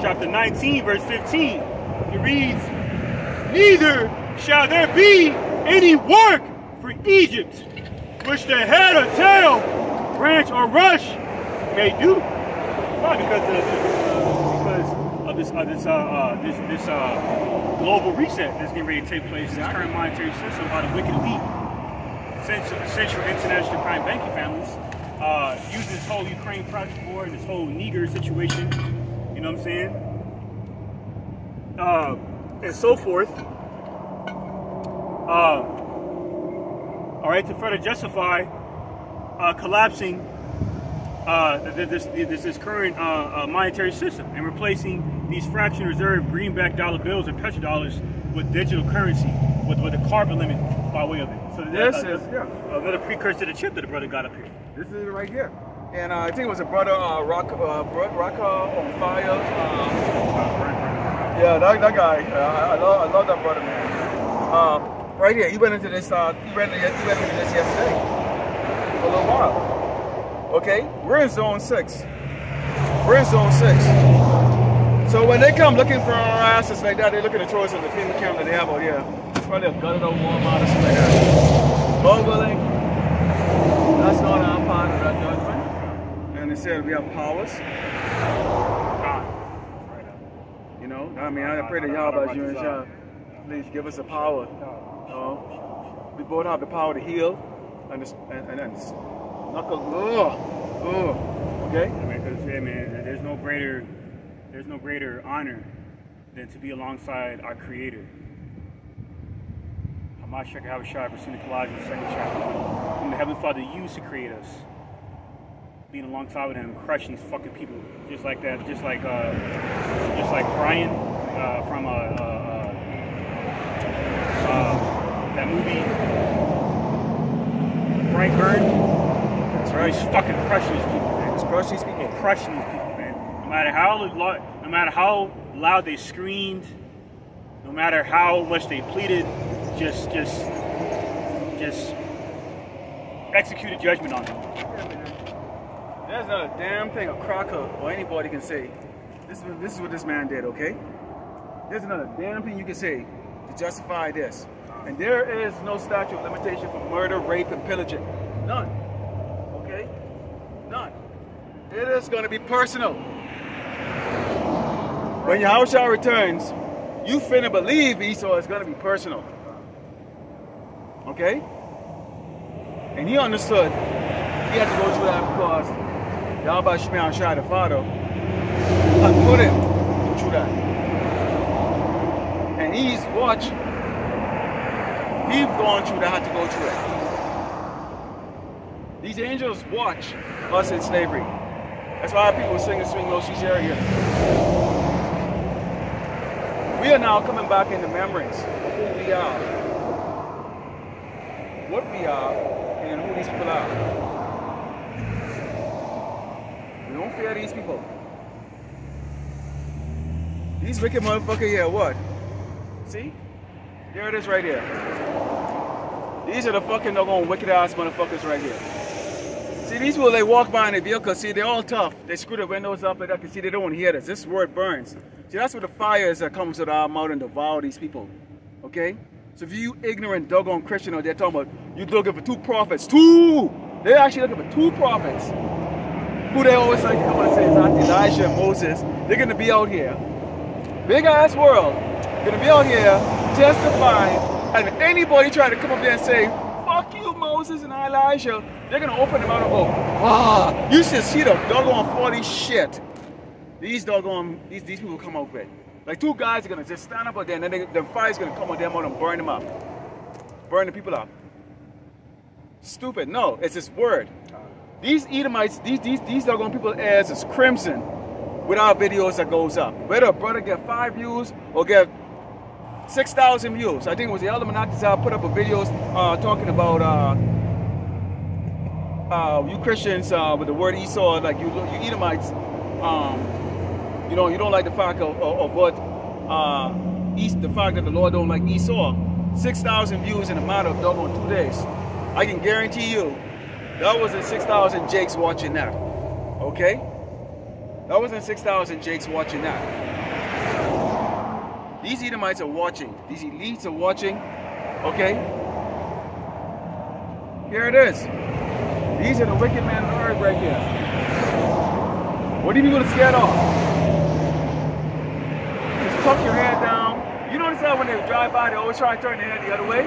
chapter 19, verse 15. It reads, neither shall there be any work for Egypt, which the head or tail, branch or rush may do. Why? Because of this global reset that's getting ready to take place in this current monetary system by the wicked elite, central international crime banking families, using this whole Ukraine project war and this whole Niger situation, you know what I'm saying? And so forth. All right, to further justify collapsing this current monetary system and replacing these fraction reserve greenback dollar bills and petrodollars with digital currency with a carbon limit by way of it. So this is another precursor to the chip that the brother got up here. This is it right here. And I think it was a brother, Rocka on Fire. Yeah, that guy. I love that brother, man. Right here, he went into this. He went into this yesterday for a little while. Okay, we're in zone 6. We're in zone 6. So when they come looking for our asses like that, they're looking to throw us in the FEMA camp that they have out here. Probably a gutted out Walmart or something like that. God willing, that's not our part of that judgment. And they said we have powers. You know, I mean, I pray to Yahweh, you and Shah, please give us the power. We both have the power to heal and knuckle. Okay? Yeah, man, there's no greater honor than to be alongside our Creator. Ahchyam, Colossians 2nd chapter. Whom the Heavenly Father used to create us. Being alongside with Him, crushing these fucking people, just like that, just like Brian from that movie, Bright Burn. That's right. He's fucking crushing these people, man. He's crushing these people. Crushing these people, man. No matter how loud they screamed, no matter how much they pleaded, just execute a judgment on them. There's not a damn thing a cracker or anybody can say. This is what this man did, okay? There's not a damn thing you can say to justify this. And there is no statute of limitation for murder, rape, and pillaging. None. Okay? None. It is going to be personal. When Yahushua returns, you finna believe Esau is going to be personal. Okay? And he understood he had to go through that because Yahweh Shai, the Father, had put him through that. And he's watched. He's gone through that, had to go through that. These angels watch us in slavery. That's why people sing and swing low she's here. We are now coming back into memories of who we are, what we are, and who these people are. We don't fear these people. These wicked motherfuckers here, what? See? There it is right here. These are the fucking doggone wicked ass motherfuckers right here. See, these people, they walk by in their vehicle, see, they're all tough. They screw the windows up and I can see they don't want to hear this. This word burns. See, that's what the fire is that comes out of our mouth and devour these people. Okay? So if you ignorant doggone Christian out there talking about you looking for 2 prophets, 2! They're actually looking for 2 prophets. Who they always like to come and say is Elijah and Moses. They're going to be out here. Big ass world. Going to be out here testifying, and anybody trying to come up there and say, fuck you, Moses and Elijah, they're going to open them out and go, ah, you should see the doggone 40 shit. These people come out with. Like 2 guys are going to just stand up out there, and then the fire's going to come on them out and burn them up. Burn the people up. Stupid. No, it's His word. These Edomites, these doggone people's ears is crimson with our videos that goes up. Whether a brother get 5 views or get 6,000 views. I think it was the Elder Menachem put up a video talking about you Christians with the word Esau, like you Edomites, you know, you don't like the fact of what the fact that the Lord don't like Esau. 6,000 views in a matter of doggone 2 days. I can guarantee you that wasn't 6,000 Jakes watching that. Okay? That wasn't 6,000 Jakes watching that. These Edomites are watching. These elites are watching. Okay? Here it is. These are the wicked men of the earth right here. What do you mean with a scared off? Just tuck your head down. You notice that when they drive by, they always try to turn their head the other way?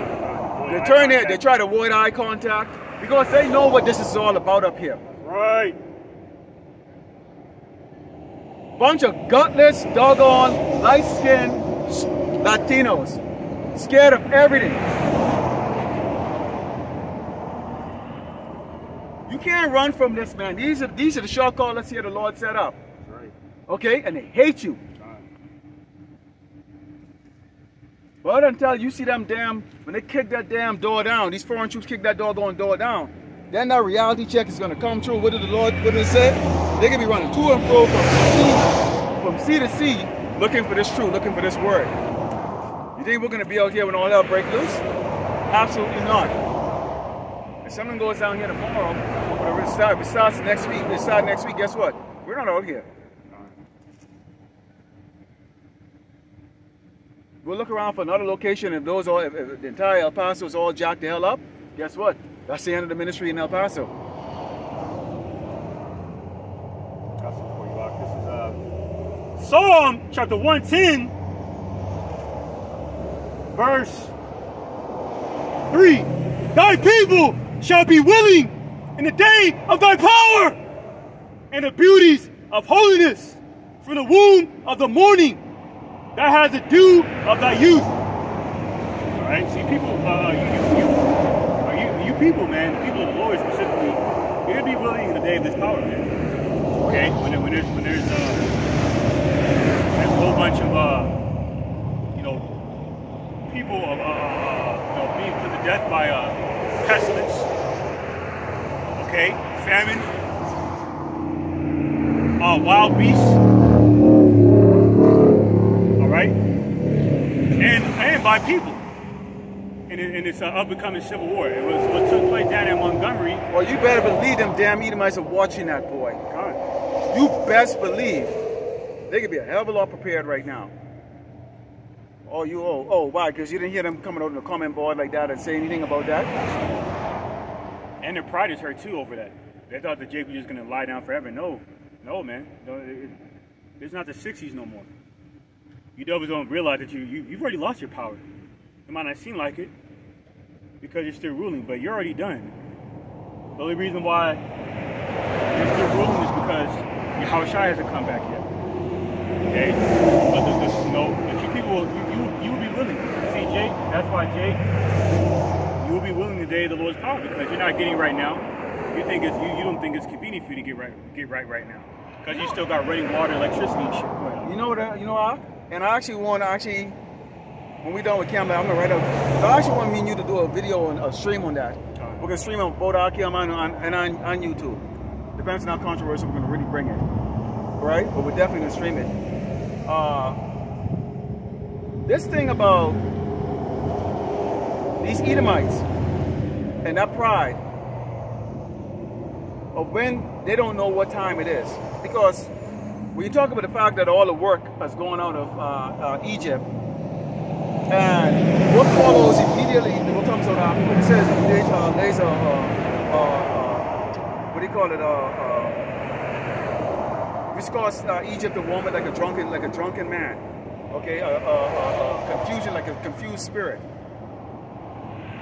They turn their, they try to avoid eye contact because they know what this is all about up here. Right. Bunch of gutless, doggone, light-skinned Latinos. Scared of everything. You can't run from this, man. These are the short callers here the Lord set up. Right. Okay? And they hate you. But until you see them damn, when they kick that damn door down, these foreign troops kick that doggone door down, then that reality check is going to come true. What did the Lord, what did it say? They're going to be running to and fro from sea to sea, looking for this truth, looking for this word. You think we're going to be out here when all hell break loose? Absolutely not. If something goes down here tomorrow, if it starts next week, guess what? We're not out here. We'll look around for another location. If the entire El Paso is all jacked the hell up, guess what? That's the end of the ministry in El Paso. That's it for you, This is Psalm chapter 110, verse 3. Thy people shall be willing in the day of thy power and the beauties of holiness from the womb of the morning. That has the dew of thy youth. All right, see, people, you people, man, the people of the Lord specifically, you're gonna be willing in the day of this power, man. Okay, when there's a whole bunch of people being put to death by pestilence. Okay, famine, wild beasts. Right? And by people in this up-and-coming civil war. It was what took place down in Montgomery. Well, you better believe them damn Edomites are watching that boy. God. You best believe they could be a hell of a lot prepared right now. Oh, why? Because you didn't hear them coming out on the comment board like that and say anything about that? And their pride is hurt too over that. They thought that Jake was just going to lie down forever. No, man. No, it's not the 60s no more. You devils don't realize that you've already lost your power. It might not seem like it because you're still ruling, but you're already done. The only reason why you're still ruling is because your Ahchyam hasn't come back yet. Okay? But you people, you will be willing. See, Jake, that's why, Jake, you will be willing the day of the Lord's power because you're not getting it right now. You don't think it's convenient for you to get right now because you still got running water, electricity, and shit going on. You know what? And I actually want when we're done with camera, I'm gonna write up. So I actually want me and you to do a video and a stream on that. We're gonna stream on both Ahchyam and on YouTube. Depends on how controversial we're gonna really bring it, right? But we're definitely gonna stream it. This thing about these Edomites and that pride of when they don't know what time it is, because when you talk about the fact that all the work has gone out of Egypt, and what follows immediately, what comes out after, it says there's what do you call it? Which calls Egypt a woman like a drunken man, okay? Confusion, like a confused spirit,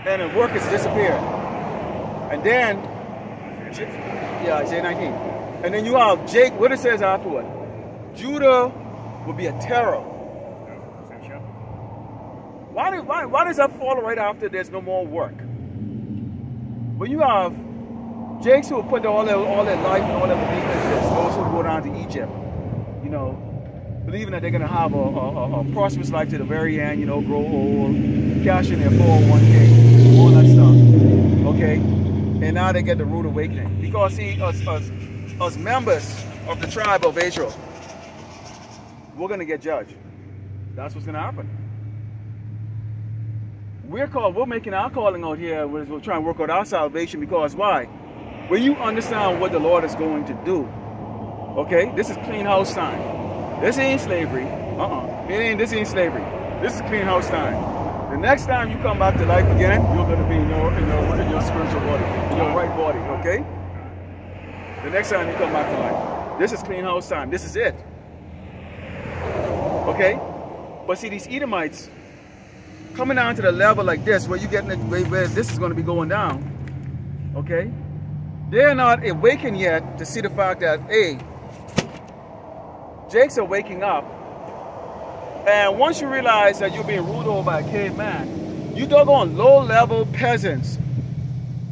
and the work has disappeared, and then Isaiah 19, and then you have Jake. What it says afterward. Judah will be a terror. Why does that follow right after there's no more work? When you have Jakes who will put all their life and all their belief into this, those who go down to Egypt, believing that they're going to have a prosperous life to the very end, grow old, cash in their 401k, all that stuff, okay? And now they get the rude awakening. Because see, us members of the tribe of Israel, we're going to get judged. That's what's going to happen. We're making our calling out here. We're trying to work out our salvation because why? When you understand what the Lord is going to do, okay? This is clean house time. This ain't slavery. This ain't slavery. This is clean house time. The next time you come back to life again, you're going to be in your spiritual body, in your right body, okay? The next time you come back to life. This is clean house time. This is it. Okay? But see, these Edomites coming down to the level like this, where you getting it, where this is going to be going down. Okay? They're not awakened yet to see the fact that, hey, Jakes are waking up. And once you realize that you're being ruled over by a caveman, you doggone low-level peasants,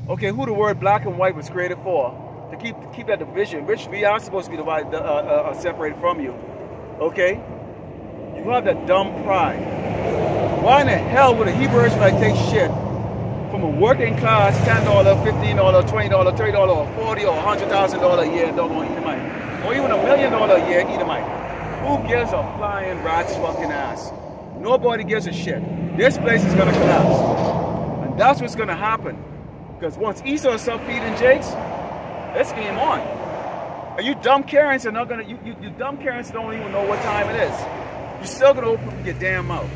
okay, who the word black and white was created for, to keep that division, which we are supposed to be divided, separated from you, okay? You have that dumb pride. Why in the hell would a Hebrew Israelite take shit from a working class $10, $15, $20, $30, or $40 or $100,000 a year doggone Edomite, or even $1 million a year Edomite? Who gives a flying rat's fucking ass? Nobody gives a shit. This place is gonna collapse, and that's what's gonna happen. Because once Esau starts feeding Jakes, it's game on. And you dumb Karens are not gonna. You dumb Karens don't even know what time it is. You're still gonna open your damn mouth.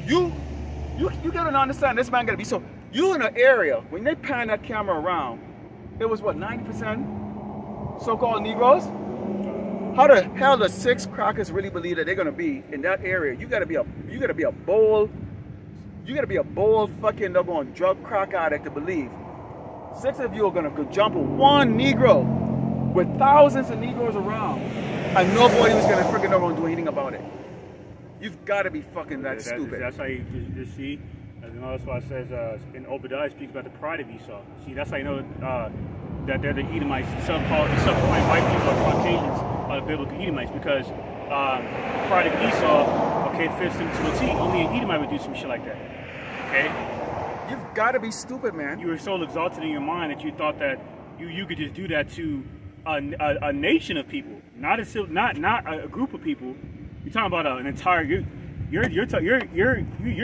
You gotta understand. This man gotta be so. You in an area when they pan that camera around, it was what 90% so-called Negroes. How the hell does 6 crackers really believe that they're gonna be in that area? You gotta be a bold fucking doggone drug crack addict to believe 6 of you are gonna jump with one Negro with thousands of Negroes around, and nobody was gonna freaking do anything about it. You've got to be fucking that stupid. That's how you just see. That's why it says in Obadiah speaks about the pride of Esau. See, that's how you know that they're the Edomites, so-called white people or Caucasians are the biblical Edomites, because the pride of Esau, okay, fits into a T. Only an Edomite would do some shit like that. Okay? You've got to be stupid, man. You were so exalted in your mind that you thought that you could just do that to a nation of people, not a group of people. You're talking about an entire. You're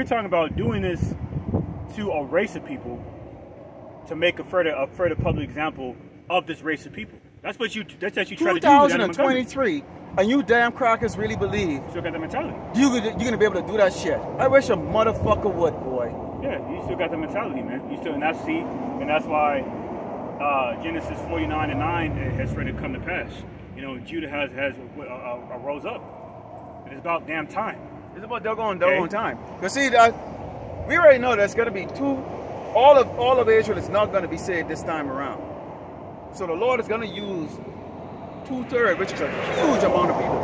talking about doing this to a race of people to make a further public example of this race of people. That's what you try to do. 2023, and you damn crackers really believe. You still got the mentality. You're gonna be able to do that shit. I wish a motherfucker would, boy. Yeah, you still got the mentality, man. You still, and that's why Genesis 49:9 has further come to pass. You know, Judah has rose up. It's about damn time. It's about doggone time. Because see, we already know there's going to be all of Israel is not going to be saved this time around. So the Lord is going to use 2/3, which is a huge amount of people.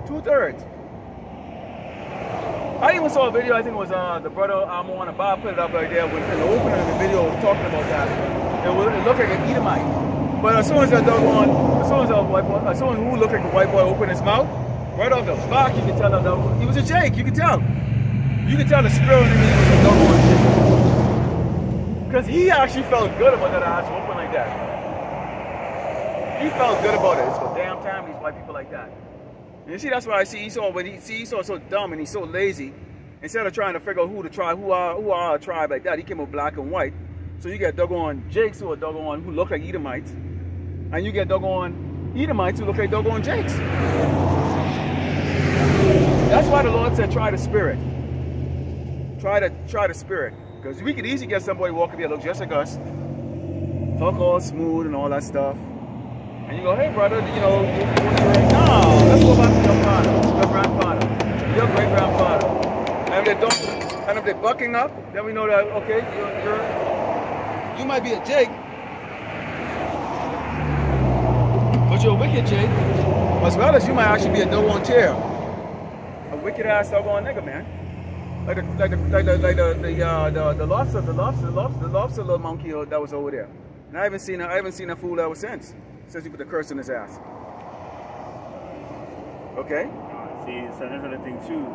2/3. I even saw a video, I think it was the brother Ahchyam and Bob put it up right there in the opening of the video talking about that. It looked like an Edomite. But as soon as who looked like a white boy opened his mouth, right off the back, you can tell that he was a Jake. You can tell. You can tell the spirit in him was a doggone Jake. Because he actually felt good about that ass open like that. He felt good about it. It's about damn time these white people like that. And you see, that's why I see Esau. But Esau so dumb and he's so lazy. Instead of trying to figure out who are a tribe like that, he came with black and white. So you get doggone Jakes who are doggone who look like Edomites, and you get doggone Edomites who look like doggone Jakes. That's why the Lord said, try the spirit. Try the spirit. Because we could easily get somebody walking here look just like us, talk all smooth and all that stuff. And you go, hey brother, you know, no, let's go back to your father, your grandfather, your great grandfather. And if they're bucking up, then we know that okay, you might be a Jake, but you're a wicked Jake, as well as you might actually be a doggone tear. Wicked ass doggone nigga, man. Like the lobster little monkey that was over there. And I haven't seen a fool ever since he put the curse on his ass. Okay. See, so there's another thing too.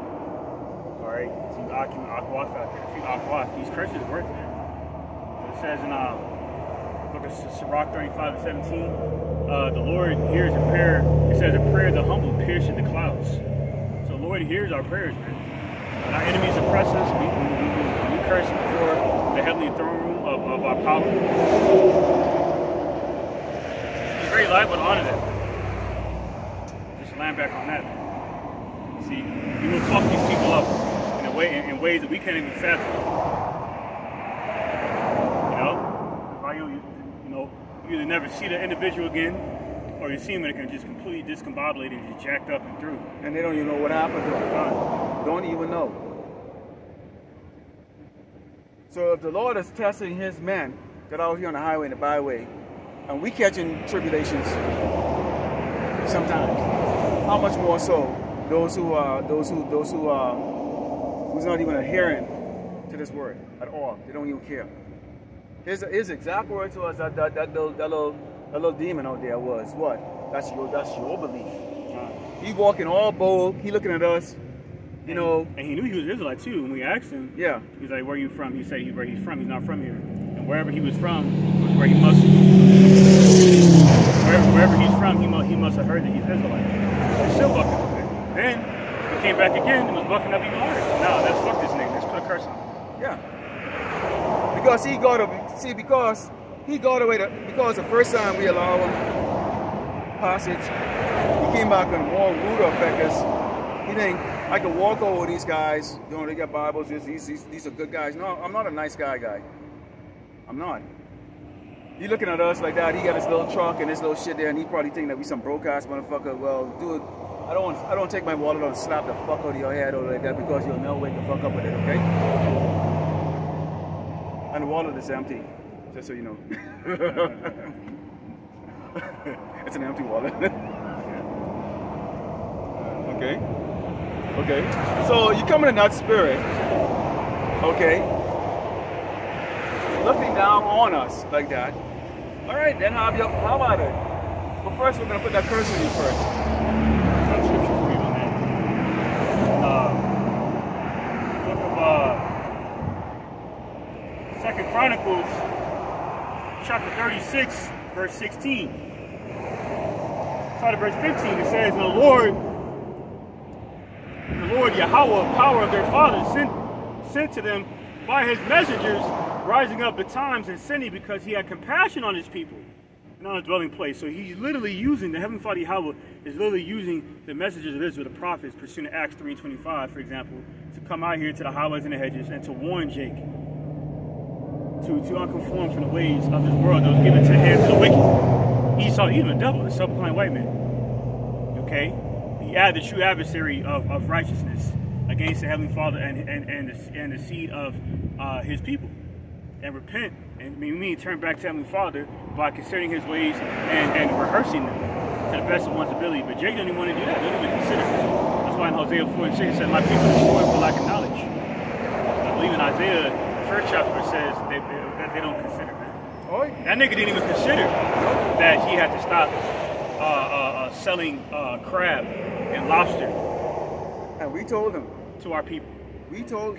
All right. See, Ahchyam, these curses work, man. It says in book of Sirach 35:17, the Lord hears a prayer. It says a prayer of the humble pierces the clouds. The Lord hears our prayers, man. When our enemies oppress us, we curse before the heavenly throne room of our power. It's very liable to honor that. Just land back on that, man. See, we will fuck these people up in ways that we can't even fathom. You know, you either never see the individual again, Or you see them and it can just completely discombobulated and just jacked up and through. And they don't even know what happened to them. Don't even know. So if the Lord is testing his men that are out here on the highway and the byway, and we catching tribulations sometimes, how much more so those who who's not even adhering to this word at all? They don't even care. His exact word to us that little demon out there was what? That's your belief. He walking all bold. He looking at us, you know. And he knew he was Israelite too. When we asked him, yeah, he's like, "Where are you from?" He said, "Where he's from. He's not from here." And wherever he was from was where he must. Wherever he's from, he must have heard that he's Israelite. He's still bucking up there. Then he came back again and was bucking up even harder. Now let's fuck this nigga. Let's put a curse on him. Yeah. Because he got away because the first time we allowed him passage, he came back and more rude affect us. He think I can walk over these guys, you know, they got Bibles, these are good guys. No, I'm not a nice guy. I'm not. He looking at us like that, he got his little truck and his little shit there, and he probably think that we some broke ass motherfucker. Well, dude, I don't take my wallet and slap the fuck out of your head or like that because you'll never wake the fuck up with it, okay? And the wallet is empty, just so you know. It's an empty wallet. Okay. So you come in that spirit, okay, looking down on us like that. All right, then how about it? But first, we're gonna put that curse on you first. Some scripture for you on that. Book of 2 Chronicles, chapter 36, verse 16. Start at verse 15. It says, "And the Lord Yahweh, power of their fathers, sent to them by his messengers, rising up betimes and sending, because he had compassion on his people and on a dwelling place." So he's literally using, the Heavenly Father Yahweh is literally using the messengers of Israel, the prophets, pursuant to Acts 3:25, for example, to come out here to the highways and the hedges and to warn Jake to unconform from the ways of this world that was given to the hands of the wicked. Esau, even the devil, the self-proclaimed white man. Okay? The true adversary of righteousness against the Heavenly Father and the seed of his people. And repent, and we mean turn back to Heavenly Father by considering his ways and rehearsing them to the best of one's ability. But Jake don't even want to do that. They don't even consider it. That's why in Hosea 4:6 it said, "My people are destroyed for lack of knowledge." I believe in Isaiah, the first chapter, it says that they don't consider that. Oh, yeah. That nigga didn't even consider that he had to stop selling crab and lobster. And we told him. To our people. We told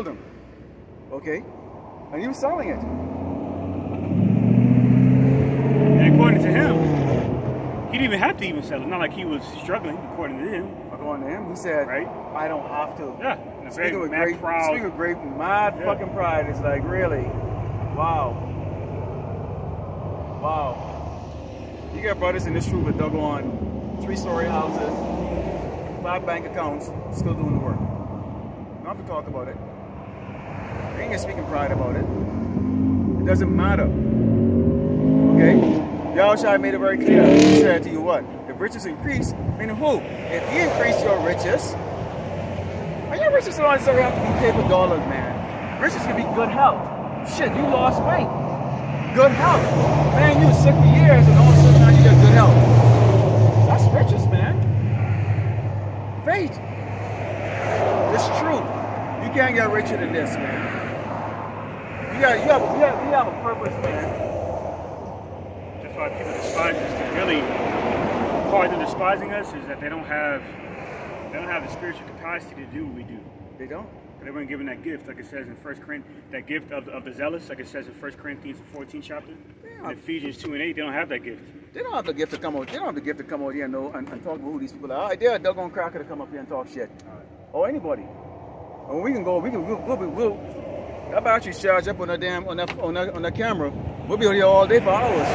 him. Okay? And he was selling it. And according to him, he didn't even have to even sell it. Not like he was struggling, according to him. According to him, he said, right? I don't have to. Yeah. Speaking with great fucking pride. It's like, really? Wow. You got brothers in this room with doggone 3-story houses, 5 bank accounts, still doing the work. Not to talk about it. They ain't speaking pride about it. It doesn't matter. Okay? Yahushua made it very clear. He said to you what? If riches increase, meaning who? If you increase your riches, and your riches don't necessarily have to be paper dollars, man. Riches can be good health. Shit, you lost weight. Good health. Man, you were sick for years and all of a sudden now you got good health. That's riches, man. Faith. It's true. You can't get richer than this, man. You have a purpose, man. That's why people despise us. Really, part of them despising us is that they don't have the spiritual capacity to do what we do. They don't. They weren't given that gift, like it says in 1 Corinthians, that gift of the zealous, like it says in 1 Corinthians 14 chapter. In Ephesians 2:8, they don't have that gift. They don't have the gift to come out. They don't have the gift to come out here and talk about who these people are. They're a doggone cracker to come up here and talk shit. Or anybody. And we can go. We'll that battery's charged up on that camera. We'll be here all day for hours.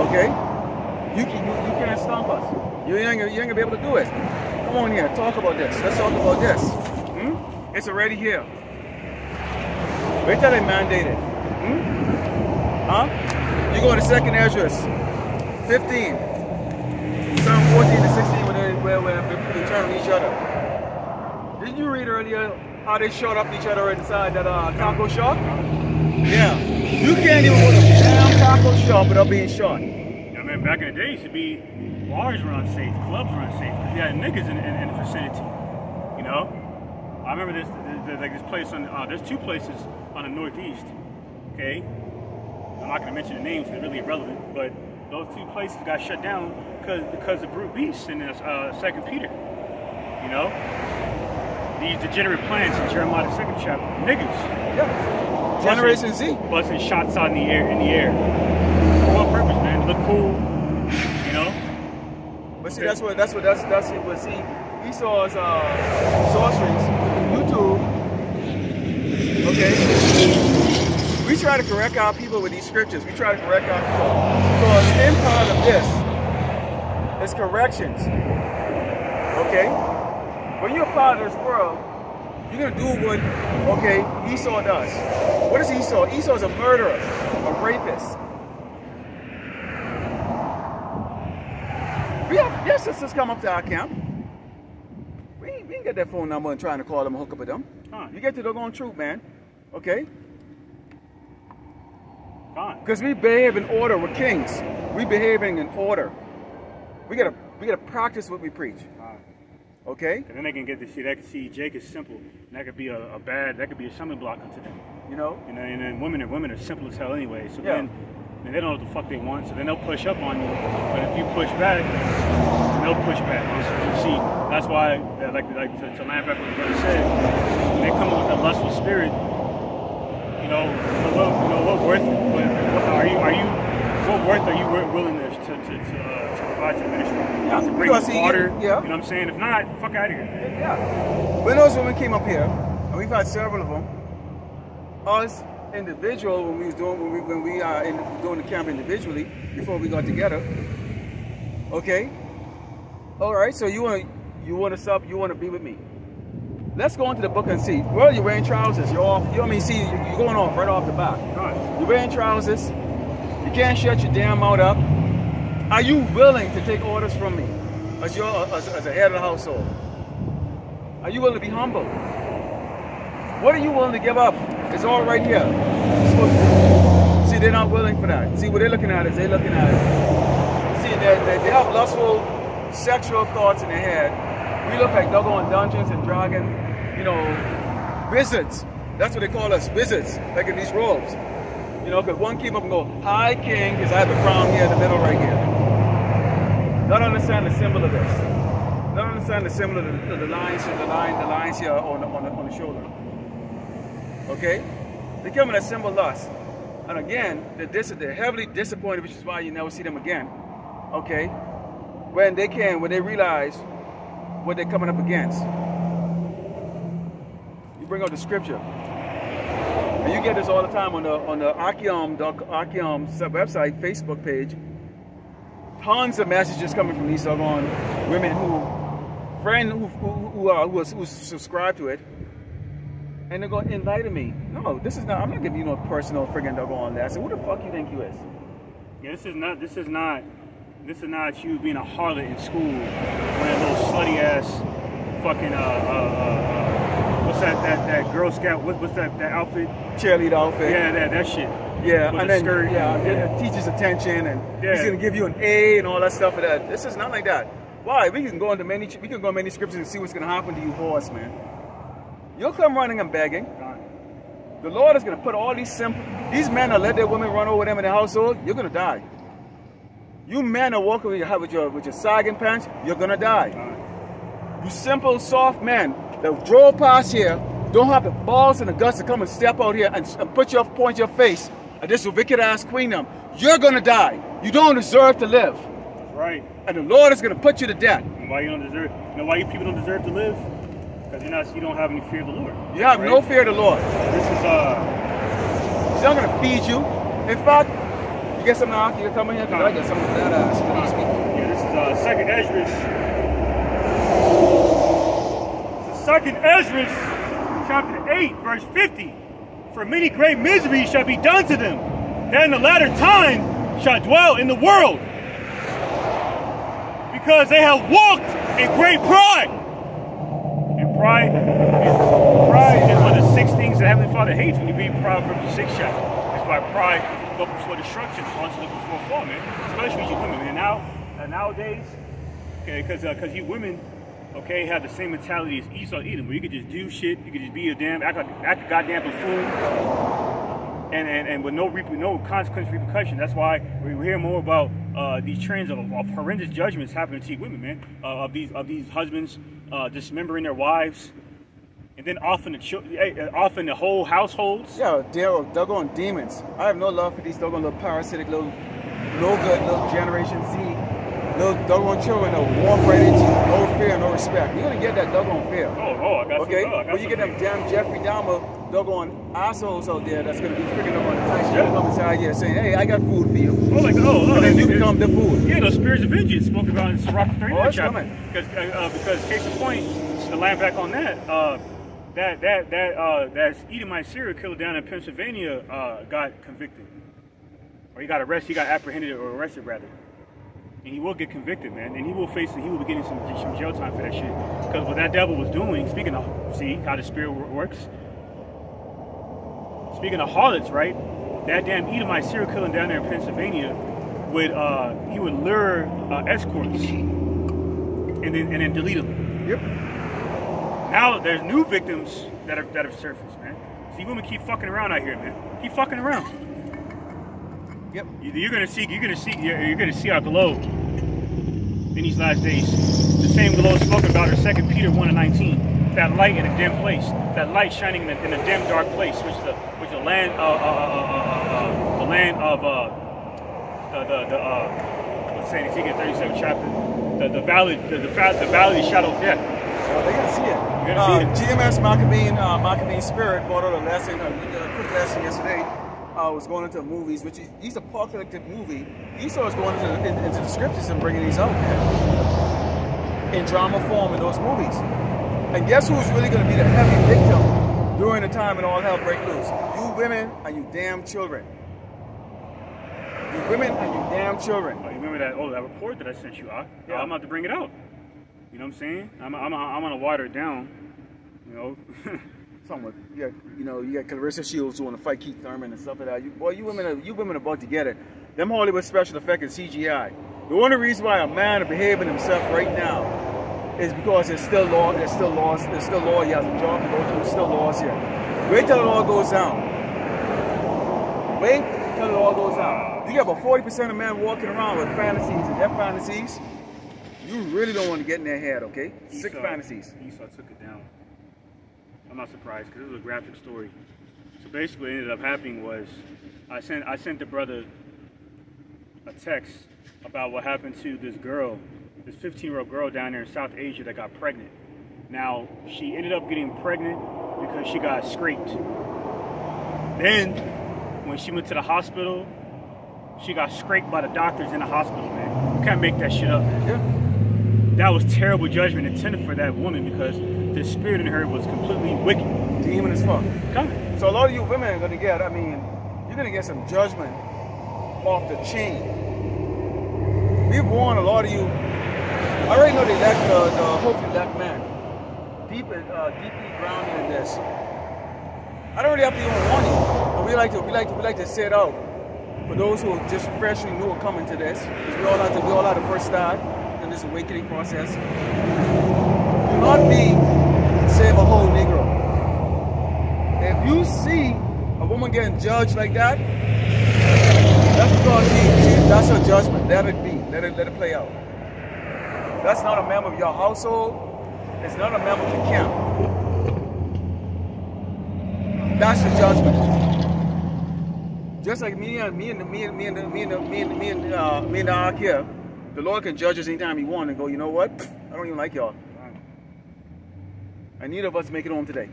Okay? You can't stomp us. You ain't gonna be able to do it. Come on here. Talk about this. Let's talk about this. It's already here. Wait till they mandate it. Huh? You go to 2nd Ezra 15. Psalm 14 and 16 where they turn on each other. Did you read earlier how they shot up each other inside that taco shop? Yeah. You can't even go to a damn taco shop without being shot. Yeah, man, back in the day, it used to be bars were unsafe, clubs were unsafe, because you had niggas in the vicinity. You know? I remember there's like this place on, there's two places on the northeast, okay? I'm not going to mention the names, they're really irrelevant, but those two places got shut down because of brute beasts in 2 Peter. You know? These degenerate plants in Jeremiah 2nd chapter. Niggas. Yeah. Generation Z. Busting shots out in the air. For what purpose, man? To look cool. You know? But see, that's it. But see, Esau's sorceries, YouTube. Okay. We try to correct our people with these scriptures. We try to correct our people. Because in part of this is corrections. Okay? When you're a part of this world, you're going to do what, okay, Esau does. What is Esau? Esau is a murderer, a rapist. We have sisters come up to our camp. We ain't get their phone number and trying to call them and hook up with them. Huh. You get to the doggone truth, man. Okay? Because we behave in order. We're kings. We behaving in order. We gotta practice what we preach. Okay? And then they can get to see, they can see Jake is simple. And that could be that could be a stumbling block unto them. You know? And then women are simple as hell anyway. So then they don't know what the fuck they want. So then they'll push up on you. But if you push back, then they'll push back. So see, that's why, to land back what the brother said, when they come up with a lustful spirit, what worth are you willing to provide to the ministry? Yeah, to bring water, you know what I'm saying? If not, fuck out of here. Yeah. When those women came up here, and we've had several of them, us individual when we doing the camp individually before we got together. Okay. All right. So you want to be with me? Let's go into the book and see. Well, you're wearing trousers. You're off. You're going off right off the bat. You're wearing trousers. You can't shut your damn mouth up. Are you willing to take orders from me as a head of the household? Are you willing to be humble? What are you willing to give up? It's all right here. See, they're not willing for that. See, what they're looking at is see, they have lustful sexual thoughts in their head. We look like doggone Dungeons and Dragons, wizards. That's what they call us, wizards, like in these robes. Because one came up and go, "Hi, King," because I have the crown here in the middle right here. Not understand the symbol of this. Not understand the symbol of the lines here on the shoulder. Okay? They come in a symbol lust. And again, they're heavily disappointed, which is why you never see them again. Okay? When they realize what they're coming up against. You bring out the scripture. And you get this all the time on the Ahchyam website, Facebook page. Tons of messages coming from these doggone women who subscribe to it. And they're going to enlighten me. No, this is not. I'm not giving you no personal friggin' doggone lesson. Who the fuck you think you is? Yeah, this is not you being a harlot in school wearing a little slutty ass fucking what's that Girl Scout? What's that outfit? Cheerleader outfit. Yeah, that shit. Yeah, with and then skirt, the teacher's attention, and he's gonna give you an A and all that stuff. That this is not like that. Why? We can go into many scriptures and see what's gonna happen to you, horse man. You'll come running and begging. The Lord is gonna put all these men that let their women run over them in the household. You're gonna die. You men are walking with your sagging pants. You're gonna die. You simple, soft men that drove past here don't have the balls and the guts to come and step out here and point your face at this wicked ass queendom. You're gonna die. You don't deserve to live. That's right. And the Lord is gonna put you to death. And why you don't deserve? You know why you people don't deserve to live? Because you don't have any fear of the Lord. You have no fear of the Lord. This is He's not gonna feed you. In fact, you get something out here, come in here, because I get something for that ass. Yeah, this is 2nd Ezra, chapter 8, verse 50. For many great miseries shall be done to them, that in the latter time shall dwell in the world. Because they have walked in great pride. And pride is one of the 6 things that Heavenly Father hates when you read Proverbs the 6th chapter. That's why pride goes before destruction, also look before fall, man. Especially you women. And nowadays, okay, because you women, okay, have the same mentality as Esau Edom, where you could just do shit, you could just be a damn, act a goddamn buffoon, and with no consequence, repercussion. That's why we hear more about these trends of horrendous judgments happening to women, man, of these husbands dismembering their wives, and then often the whole households. Yeah, they're doggone demons. I have no love for these doggone little parasitic little no good little Generation Z, little doggone children that walk right into you, no fear, no respect. You're gonna get that doggone fear. Oh, I got okay. Some, when you get them damn Jeffrey Dahmer doggone assholes out there that's gonna be freaking up on the night, you're gonna come inside here saying, "Hey, I got food for you." And then you become the food. Yeah, those spirits of vengeance spoke about in Sirach 39 chapter. Coming. Because case in point, just to land back on that, that Edomite serial killer down in Pennsylvania got convicted. Or he got arrested, he got apprehended or arrested rather. And he will get convicted, man. And he will be getting some jail time for that shit. Because what that devil was doing, speaking of, see how the spirit works? Speaking of harlots, right? That damn Edomite serial killer down there in Pennsylvania would lure escorts and then delete them. Yep. Now there's new victims that have surfaced, man. See, women keep fucking around out here, man. Keep fucking around. Yep. You're gonna see our glow in these last days. The same glow spoken about in 2 Peter 1:19. That light in a dim place. That light shining in a dim, dark place, which the land of let's say in Ezekiel 37 chapter, the valley of the shadow of death. Well, they're gonna see it. You're gonna see it. GMS Maccabee Spirit brought out a lesson, a quick lesson yesterday. Was going into movies, which he's a apocalyptic movie. Esau is going into the scriptures and bringing these out there in drama form in those movies. And guess who's really going to be the heavy victim during the time when all hell break loose? You women and you damn children. You women and you damn children. Oh, you remember that report that I sent you, Ak? Yeah. I'm about to bring it out. You know what I'm saying? I'm gonna water it down. You know. You got Clarissa Shields who want to fight Keith Thurman and stuff like that. You women are about to get it. Them Hollywood special effect and CGI. The only reason why a man is behaving himself right now is because there's still law. There's still laws. There's still law. He has a job to go to. There's still laws here. Wait till it all goes down. Wait till it all goes down. You got about 40% of men walking around with fantasies and their fantasies. You really don't want to get in their head, okay? Sick fantasies. Esau took it down. I'm not surprised because this was a graphic story. So basically what ended up happening was I sent the brother a text about what happened to this girl, this 15-year-old girl down there in South Asia that got pregnant. Now, she ended up getting pregnant because she got scraped. Then, when she went to the hospital, she got scraped by the doctors in the hospital, man. You can't make that shit up, man. Yeah. That was terrible judgment intended for that woman because the spirit in her was completely wicked. Demon as fuck. Coming. So a lot of you women are gonna get, you're gonna get some judgment off the chain. We've warned a lot of you. I already know they lack hopefully lack man. Deeply grounded in this. I don't really have to even warn you. But we like to set out for those who are just freshly new or coming to this. Because we all have to first start in this awakening process. Do not be save a whole Negro. If you see a woman getting judged like that, that's because that's her judgment. Let it be. Let it play out. That's not a member of your household. It's not a member of the camp. That's the judgment. Just like me and the Ahchyam, the Lord can judge us anytime He wants and go, you know what? I don't even like y'all. And neither of us make it home today.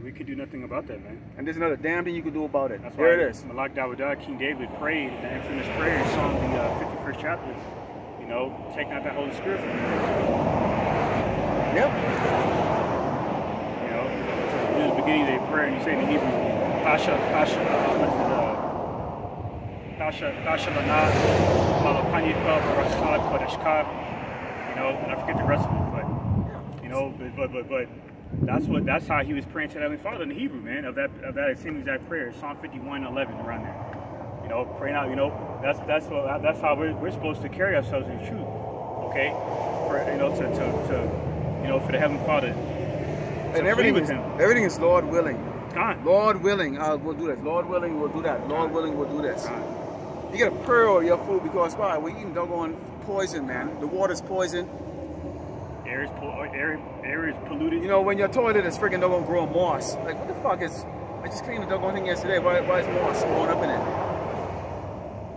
We could do nothing about that, man. And there's not a damn thing you can do about it. That's there why it is. Malak Dawadah, King David prayed the infamous prayer in Psalm the 51st chapter. You know, take not that Holy Spirit from me. Yep. You know, in the beginning of the prayer, you say in the Hebrew, Tasha Lana, Malapanyika, Barasala Kodeshka. You know, and I forget the rest of it, but you know, but that's how he was praying to the Heavenly Father in the Hebrew, man, of that same exact prayer, Psalm 51:11, around there. You know, praying out. You know, that's how we're supposed to carry ourselves in truth. Okay, for you know to you know for the Heavenly Father. And everything is Lord willing. God. Lord willing, we'll do this. Lord willing, we'll do that. Lord willing, we'll do this. You gotta purge your food because why? We're eating doggone poison, man. The water's poison. Air is polluted. You know, when your toilet is freaking doggone growing moss. Like, what the fuck is... I just cleaned the doggone thing yesterday. Why is moss growing up in it?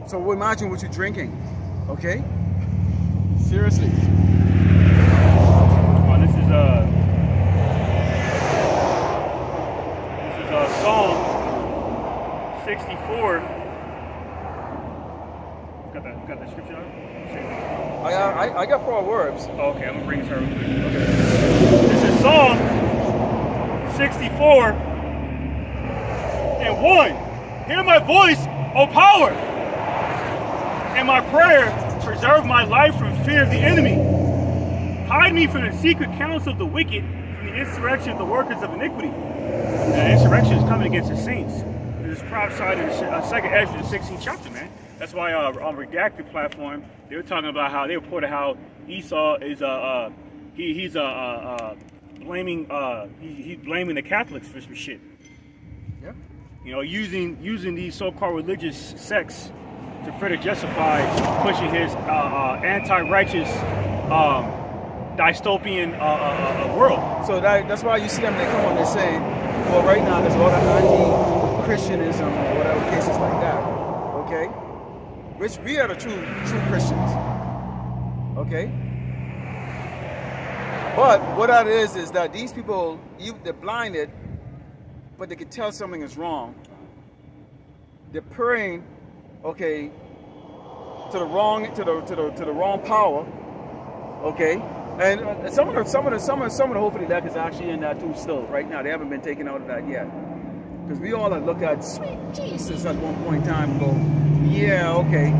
So imagine what you're drinking. Okay? Seriously. Oh, this is Psalm 64. Got that scripture on? I got Proverbs. Oh, okay, I'm gonna bring this over. Okay. This is Psalm 64 and 1. Hear my voice, O power, and my prayer. Preserve my life from fear of the enemy. Hide me from the secret counsel of the wicked, from the insurrection of the workers of iniquity. And the insurrection is coming against the saints. This is prophesied in the 2nd Ezra, the 16th chapter, man. That's why on Redacted platform, they were talking about how they reported how Esau is he's blaming the Catholics for some shit. Yeah. You know, using these so-called religious sects to further justify pushing his anti-righteous dystopian world. So that's why you see them, they come on, they're saying, well, right now there's a lot of anti-Christianism or whatever cases like that. Okay? Which we are the true Christians. Okay? But what that is that these people, they're blinded, but they can tell something is wrong. They're praying, okay, to the wrong power. Okay? And some of the hopefully that is actually in that too still right now. They haven't been taken out of that yet. Because we all look at sweet Jesus at one point in time and go, yeah, okay.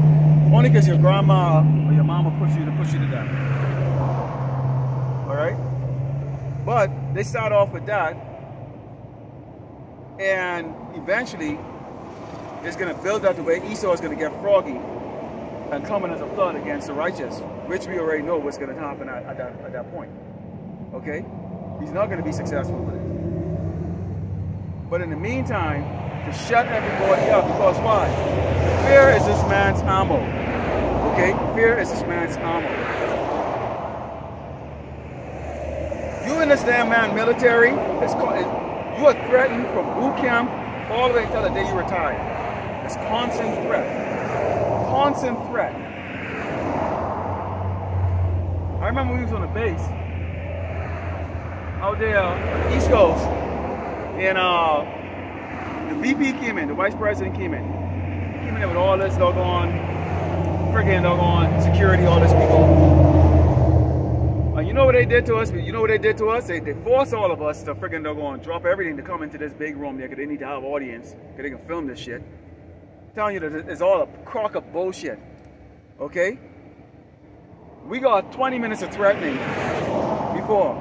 Only because your grandma or your mama pushed you to that. Alright? But they start off with that, and eventually it's going to build up the way Esau is going to get froggy and coming as a flood against the righteous, which we already know what's going to happen at that point. Okay? He's not going to be successful with it. But in the meantime, to shut everybody up, because why? Fear is this man's ammo. Okay? Fear is this man's ammo. You in this damn man military, you are threatened from boot camp all the way until the day you retire. It's constant threat. Constant threat. I remember we was on a base out there on the East Coast, and the VP came in, the vice president came in. He came in there with all this doggone, friggin' doggone security, all this people. You know what they did to us? You know what they did to us? They forced all of us to friggin' doggone drop everything to come into this big room there because they need to have audience, because they can film this shit. I'm telling you that it's all a crock of bullshit. Okay? We got 20 minutes of threatening before.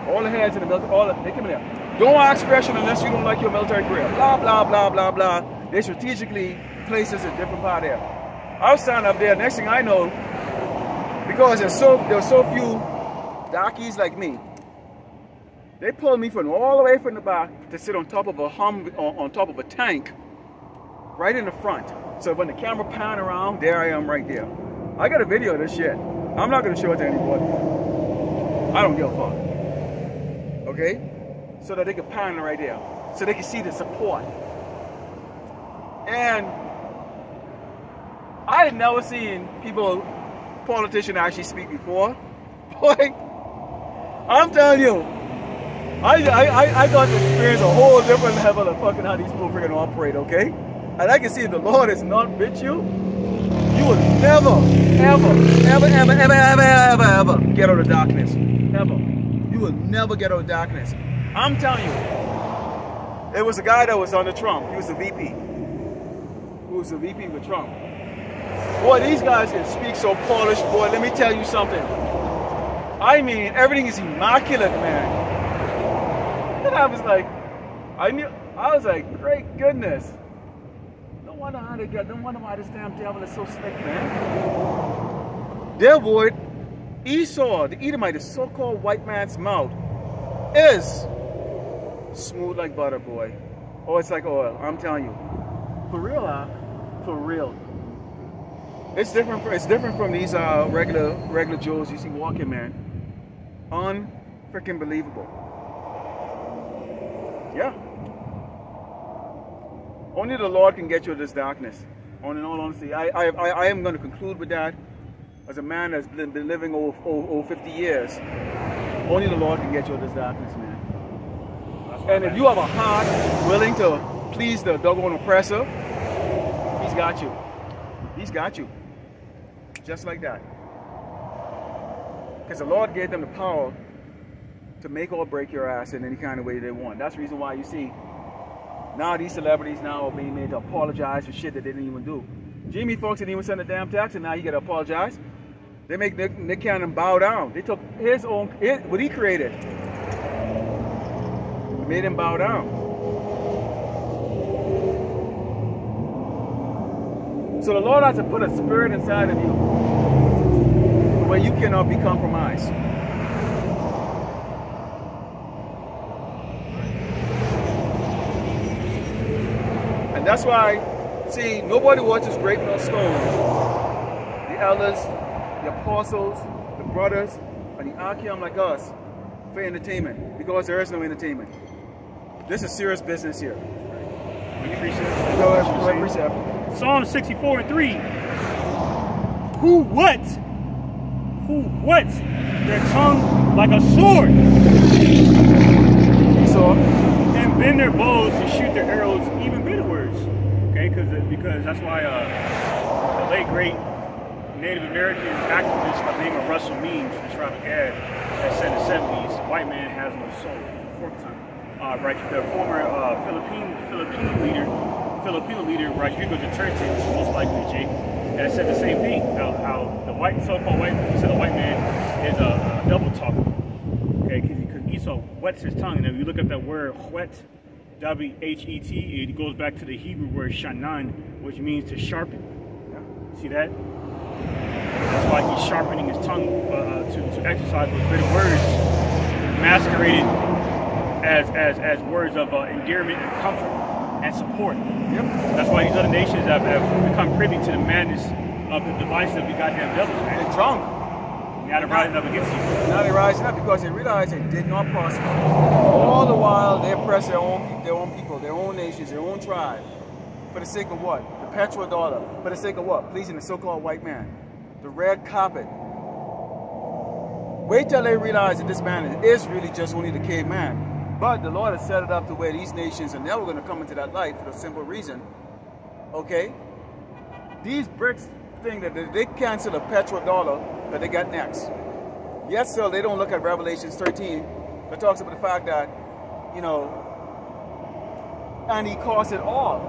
All the heads in the military, they come in there. Don't ask questions unless you don't like your military career. Blah, blah, blah, blah, blah. They strategically place us in different part there. I was standing up there, next thing I know, because there were so few darkies like me, they pulled me from all the way from the back to sit on top of on top of a tank, right in the front. So when the camera pan around, there I am right there. I got a video of this shit. I'm not gonna show it to anybody. I don't give a fuck. Okay? So that they can pan right there. So they can see the support. And I had never seen politicians actually speak before. Boy, I'm telling you, I got to experience a whole different level of fucking how these people freaking operate, okay? And I can see if the Lord is not with you, you will never, ever, ever, ever, ever, ever, ever, ever get out of darkness. Ever. You will never get out of darkness. I'm telling you, it was a guy that was under Trump. He was the VP. Who was the VP with Trump. Boy, these guys can speak so Polish, boy, let me tell you something. I mean, everything is immaculate, man. And I was like, great goodness. No wonder why this damn devil is so slick, man. Therefore, Esau, the Edomite, the so-called white man's mouth, is smooth like butter, boy. Oh, it's like oil, I'm telling you. For real, huh? For real. It's different from these regular Joes you see walking, man. Unfreaking believable. Yeah. Only the Lord can get you out of this darkness. In all honesty, I am going to conclude with that. As a man that's been living over 50 years, only the Lord can get you out of this darkness, man. And if you have a heart willing to please the doggone oppressor, he's got you. He's got you. Just like that. Because the Lord gave them the power to make or break your ass in any kind of way they want. That's the reason why you see now these celebrities now are being made to apologize for shit that they didn't even do. Jimmy Fox didn't even send a damn tax, and now he got to apologize. They make Nick Cannon bow down. They took what he created, made him bow down. So the Lord has to put a spirit inside of you where you cannot be compromised. And that's why, see, nobody watches Great Mill Stone. The elders, the apostles, the brothers, and the Ahchyam like us for entertainment, because there is no entertainment. This is serious business here. Go ahead, precept. Psalm 64:3. Who whets their tongue like a sword, and bend their bows to shoot their arrows, even bitter words. Okay, because that's why the late great Native American activist by the name of Russell Means from the tribe of Gad that said in the 70s, white man has no soul. Fourth time. Right, the former Filipino leader Rodrigo Duterte, most likely Jake, that said the same thing. How the so-called white man is a double talker. Okay, because Esau whets his tongue, and if you look up that word whet, W-H-E-T, it goes back to the Hebrew word shanan, which means to sharpen. See that? That's why he's sharpening his tongue to exercise those bitter words, masqueraded as words of endearment and comfort and support. Yep. That's why these other nations have become privy to the madness of the device of the goddamn devils, man. They're drunk. Now they're rising up against you. Now they're rising up because they realize they did not prosper. All the while they oppress their own people, their own nations, their own tribe. For the sake of what? The petrodollar. For the sake of what? Pleasing the so-called white man. The red carpet. Wait till they realize that this man is really just only the caveman. But the Lord has set it up to where these nations are never going to come into that light for the simple reason, okay? These BRICS thing that they cancel the petrodollar that they got next. Yes, sir, they don't look at Revelations 13 that talks about the fact that, you know, and he costs it all.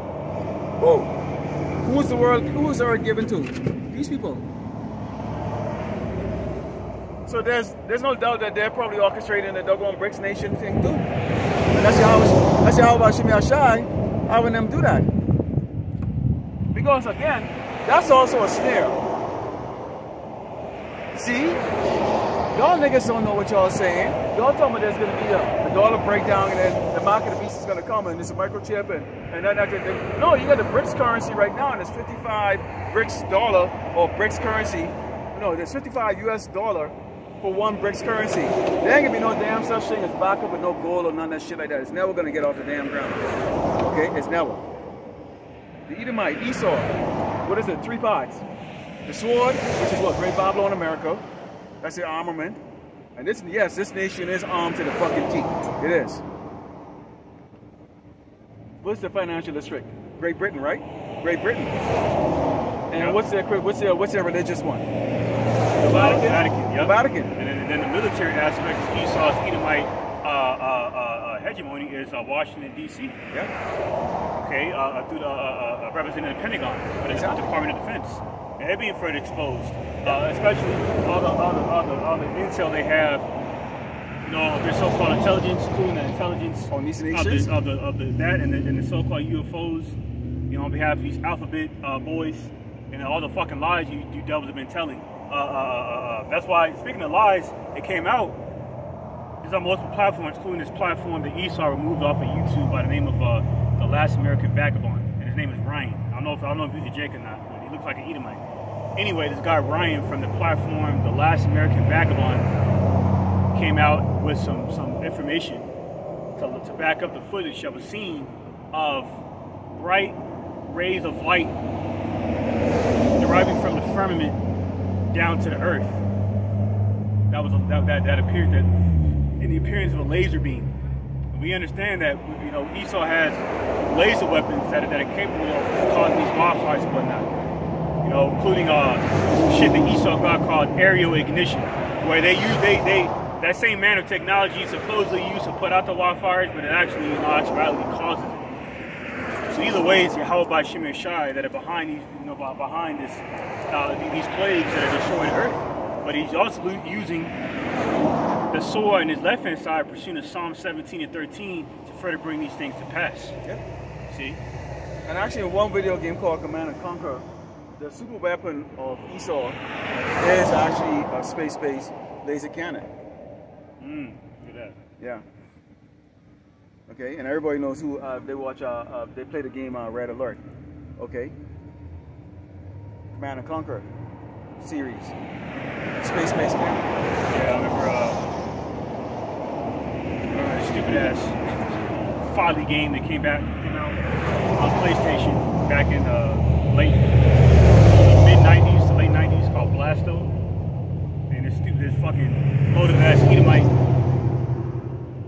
Who's the earth given to? These people. So there's no doubt that they're probably orchestrating the doggone BRICS nation thing too. And that's how about Shimei Ashai having them do that. Because again, that's also a snare. See? Y'all niggas don't know what y'all saying. Y'all talking about there's gonna be a dollar breakdown and then the market of beast is gonna come and there's a microchip and that. No, you got the BRICS currency right now and it's 55 BRICS dollar or BRICS currency. No, there's 55 US dollar for one BRICS currency. There ain't gonna be no damn such thing as backup with no gold or none of that shit like that. It's never gonna get off the damn ground. Okay, it's never. The Edomite, Esau, what is it? 3 parts. The sword, which is what? Great Babylon America. That's the armament. And this, yes, this nation is armed to the fucking teeth. It is. What's the financial district? Great Britain, right? Great Britain. And yep. what's their religious one? The Vatican. Yep. The Vatican. And then the military aspect of Esau's Edomite hegemony is Washington, D.C. Yeah. Okay, representing the Pentagon, but it's the Department of Defense. And they're being further exposed, especially all the intel they have. You know, their so-called intelligence, including the intelligence on these nations of the so-called UFOs. You know, on behalf of these alphabet boys and all the fucking lies you devils have been telling. That's why, speaking of lies, it came out. There's on multiple platforms, including this platform that Esau removed off of YouTube by the name of The Last American Vagabond, and his name is Ryan. I don't know if he's a Jake or not, but he looks like an Edomite. Anyway, this guy Ryan from the platform The Last American Vagabond came out with some information to back up the footage that was seen of bright rays of light deriving from the firmament down to the earth. That appeared that in the appearance of a laser beam. And we understand that, you know, Esau has laser weapons that are capable of causing these wildfires and whatnot. You know, including some shit that Esau got called aerial ignition, where they use that same manner of technology supposedly used to put out the wildfires, but it actually, in actuality, causes it. So either way, it's Yahweh by Shem Shai that are behind these, you know, behind this these plagues that are destroying the earth. But he's also using the sword in his left-hand side, pursuing Psalm 17 and 13 to further bring these things to pass. Yep. See? And actually, in one video game called Command and Conquer, the super weapon of Esau is actually a space-based laser cannon. Look at that. Yeah. Okay, and everybody knows who they watch. They play the game Red Alert. Okay. Command and Conquer series, space-based cannon. Yeah, I remember a stupid ass folly game that came out on PlayStation back in mid-90s to late 90s called Blasto. And this fucking loaded ass Edomite,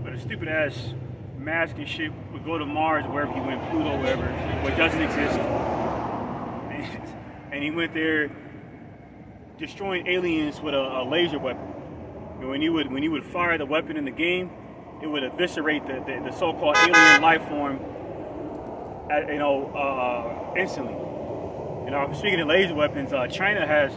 but a stupid ass mask and shit would go to Mars, wherever he went, Pluto, wherever, where it doesn't exist. And he went there destroying aliens with a laser weapon. And when you would fire the weapon in the game, it would eviscerate the so-called alien life form, instantly. You know, speaking of laser weapons, China has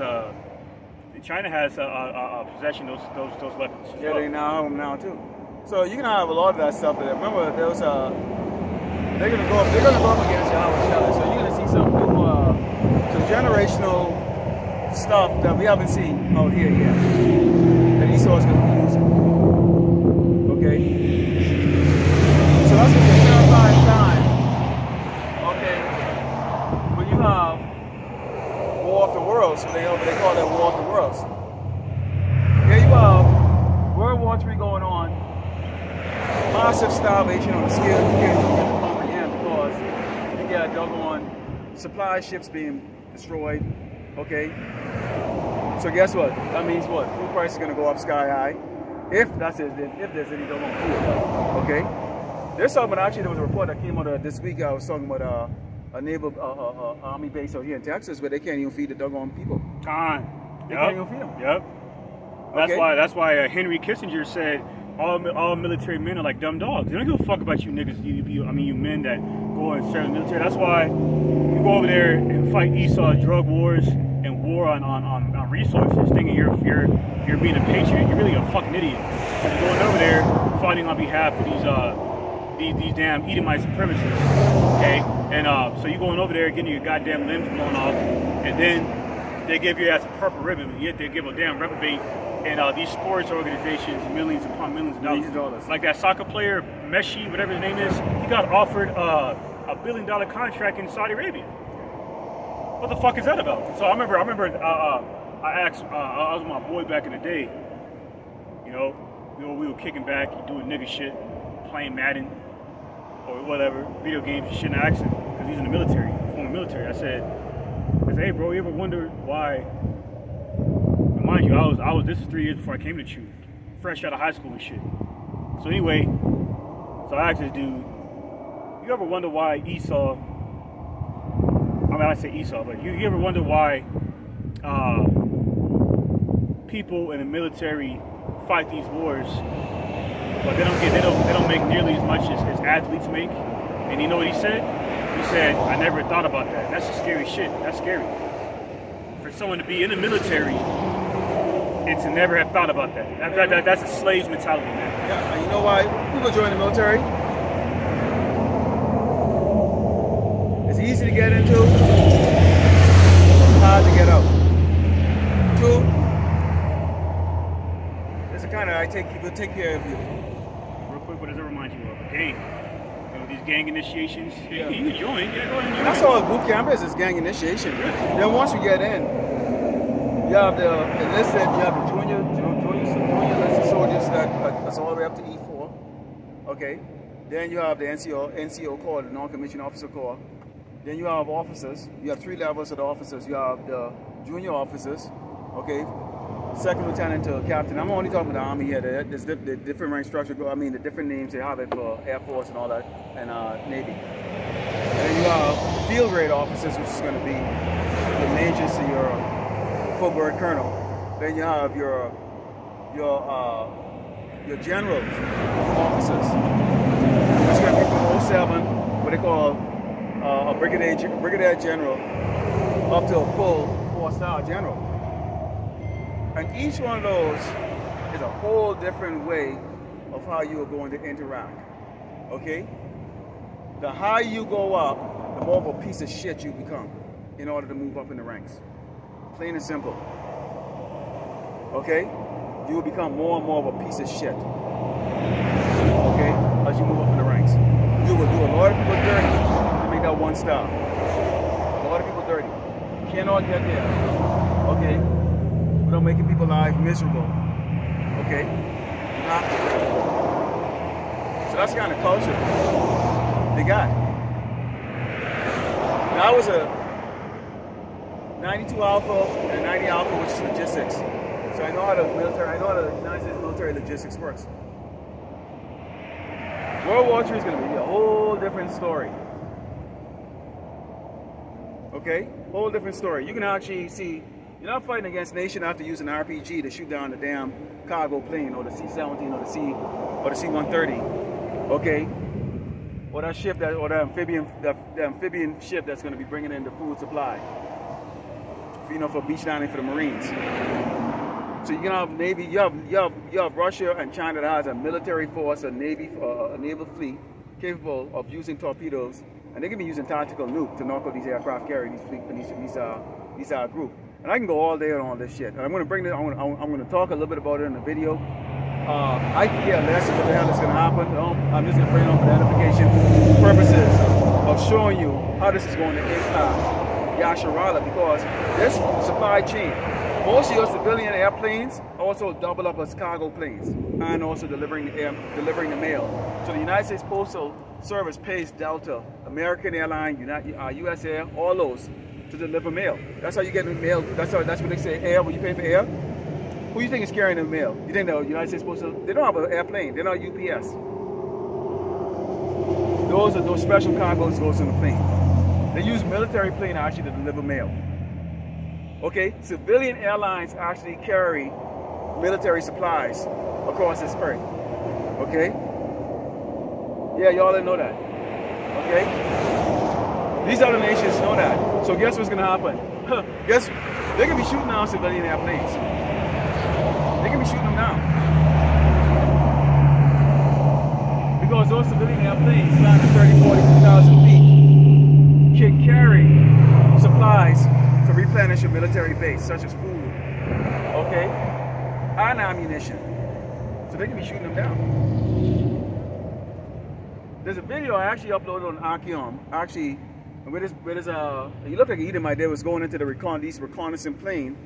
possession of those weapons. Yeah, they now have them now too. So you can have a lot of that stuff. There. Remember, there was they're gonna go up against Yahweh. So you're gonna see some generational stuff that we haven't seen out here yet. That Esau's gonna be using. Okay. So that's a terrifying time. Okay. When you have War of the Worlds, so they call that War of the Worlds. Here you have World War III going on. Massive starvation on a scale you can't even comprehend, because you got doggone supply ships being destroyed. Okay. So guess what? That means what? Food price is going to go up sky high. If there's any doggone food. Okay. There's something, actually, there was a report that came out this week. I was talking about a naval army base out here in Texas where they can't even feed the doggone people. They can't even feed them. Yep. That's why Henry Kissinger said all military men are like dumb dogs. They don't give a fuck about you niggas. You men that go and serve the military. That's why you go over there and fight Esau's drug wars and war on resources, thinking you're being a patriot. You're really a fucking idiot. Because you're going over there fighting on behalf of these damn Edomite supremacists. Okay, and so you're going over there getting your goddamn limbs blown off, and then they give your ass a purple ribbon, and yet they give a damn reprobate. And these sports organizations, millions upon millions of dollars. Like that soccer player, Messi, whatever his name is, he got offered a $1 billion contract in Saudi Arabia. What the fuck is that about? So I remember I asked, I was with my boy back in the day, you know, we were kicking back, doing nigga shit, playing Madden, or whatever, video games and shit, and I asked him, because he's in the military, former military, I said, hey bro, you ever wonder why? Mind you, this is 3 years before I came to Truth, fresh out of high school and shit. So anyway, so I asked this dude, you ever wonder why Esau, I say Esau, but you ever wonder why people in the military fight these wars, but they don't make nearly as much as athletes make? And you know what he said? He said, I never thought about that. That's a scary shit. That's scary. For for someone to be in the military and to never have thought about that. That's a slave's mentality, man. Yeah, and you know why people join the military? It's easy to get into, hard to get out. 2, it's a kind of people take care of you. Real quick, what does it remind you of? A gang. You know, these gang initiations. Yeah. You can join. Yeah, go ahead and join. That's all boot camp is gang initiation. Then once you get in, you have the enlisted, you have the junior enlisted soldiers that's all the way up to E4. Okay. Then you have the NCO Corps, the non-commissioned officer corps. Then you have officers. You have 3 levels of the officers. You have the junior officers, okay, second lieutenant to captain. I'm only talking about the Army here. There's the different rank structure. I mean, the different names they have it for Air Force and all that, and Navy. And then you have field grade officers, which is going to be the majors to your full bird colonel. Then you have your generals officers. It's going to be from 07, what they call a brigadier general, up to a full 4-star general. And each one of those is a whole different way of how you are going to interact. Okay? The higher you go up, the more of a piece of shit you become in order to move up in the ranks. Plain and simple. Okay? You will become more and more of a piece of shit. Okay? As you move up in the ranks. You will do a lot of people dirty to make that 1 star. A lot of people dirty. You cannot get there. Okay? Without making people's lives miserable. Okay? You have to. So that's the kind of culture they got. Now I was a 92 Alpha and 90 Alpha, which is logistics. So I know how the United States military logistics works. World War III is going to be a whole different story. Okay? Whole different story. You can actually see, you're not fighting against nation after using an RPG to shoot down the damn cargo plane or the C-17 or the C-130. Okay? Or that ship or the amphibian ship that's going to be bringing in the food supply. You know, for beach dining for the Marines. So you can have Navy, you have Russia and China that has a military force, a naval fleet capable of using torpedoes, and they can be using tactical nuke to knock out these aircraft carriers, these group. And I can go all day on all this shit. And I'm going to bring this. I'm going to talk a little bit about it in the video. I can care less of what the hell is going to happen. I'm just going to bring it on for the edification purposes of showing you how this is going to impact Yasharala, because this supply chain, most of your civilian airplanes also double up as cargo planes and also delivering the mail. So the United States Postal Service pays Delta, American Airlines, US Air, all those to deliver mail. That's how you get the mail. That's what they say, air, when you pay for air. Who do you think is carrying the mail? You think the United States Postal, they don't have an airplane, they're not UPS. Those special cargoes goes on the plane. They use military plane actually to deliver mail. Okay, civilian airlines actually carry military supplies across this earth. Okay? Yeah, y'all didn't know that. Okay? These other nations know that. So guess what's gonna happen? Guess they're gonna be shooting down civilian airplanes. They're gonna be shooting them down. Because those civilian airplanes flying at 30, 40, 50,000 feet can carry supplies to replenish a military base, such as food, okay, and ammunition. So they can be shooting them down. There's a video I actually uploaded on Ahchyam, actually, where he looked like an Edomite that was going into the reconnaissance plane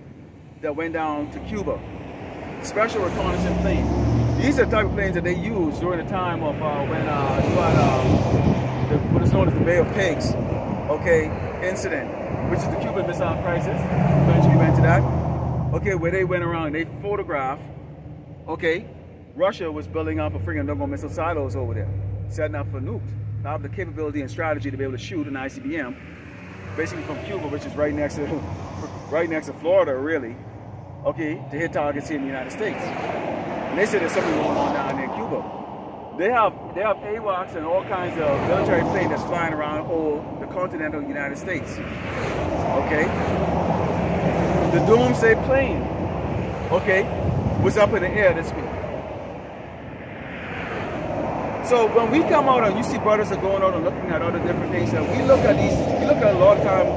that went down to Cuba. Special reconnaissance plane. These are the type of planes that they used during the time of when you had what is known as the Bay of Pigs, okay, incident, which is the Cuban Missile Crisis. Eventually went to that. Okay, where they went around, they photographed, okay, Russia was building up a friggin' number of missile silos over there, setting up for nukes. Now have the capability and strategy to be able to shoot an ICBM, basically from Cuba, which is right next to Florida, really, okay, to hit targets here in the United States. And they said there's something going on down there in Cuba. They have AWACS and all kinds of military planes that's flying around the continental United States. Okay? The doomsday plane, okay, was up in the air this week. So when we come out and you see brothers are going out and looking at other different things, and we look at a lot of time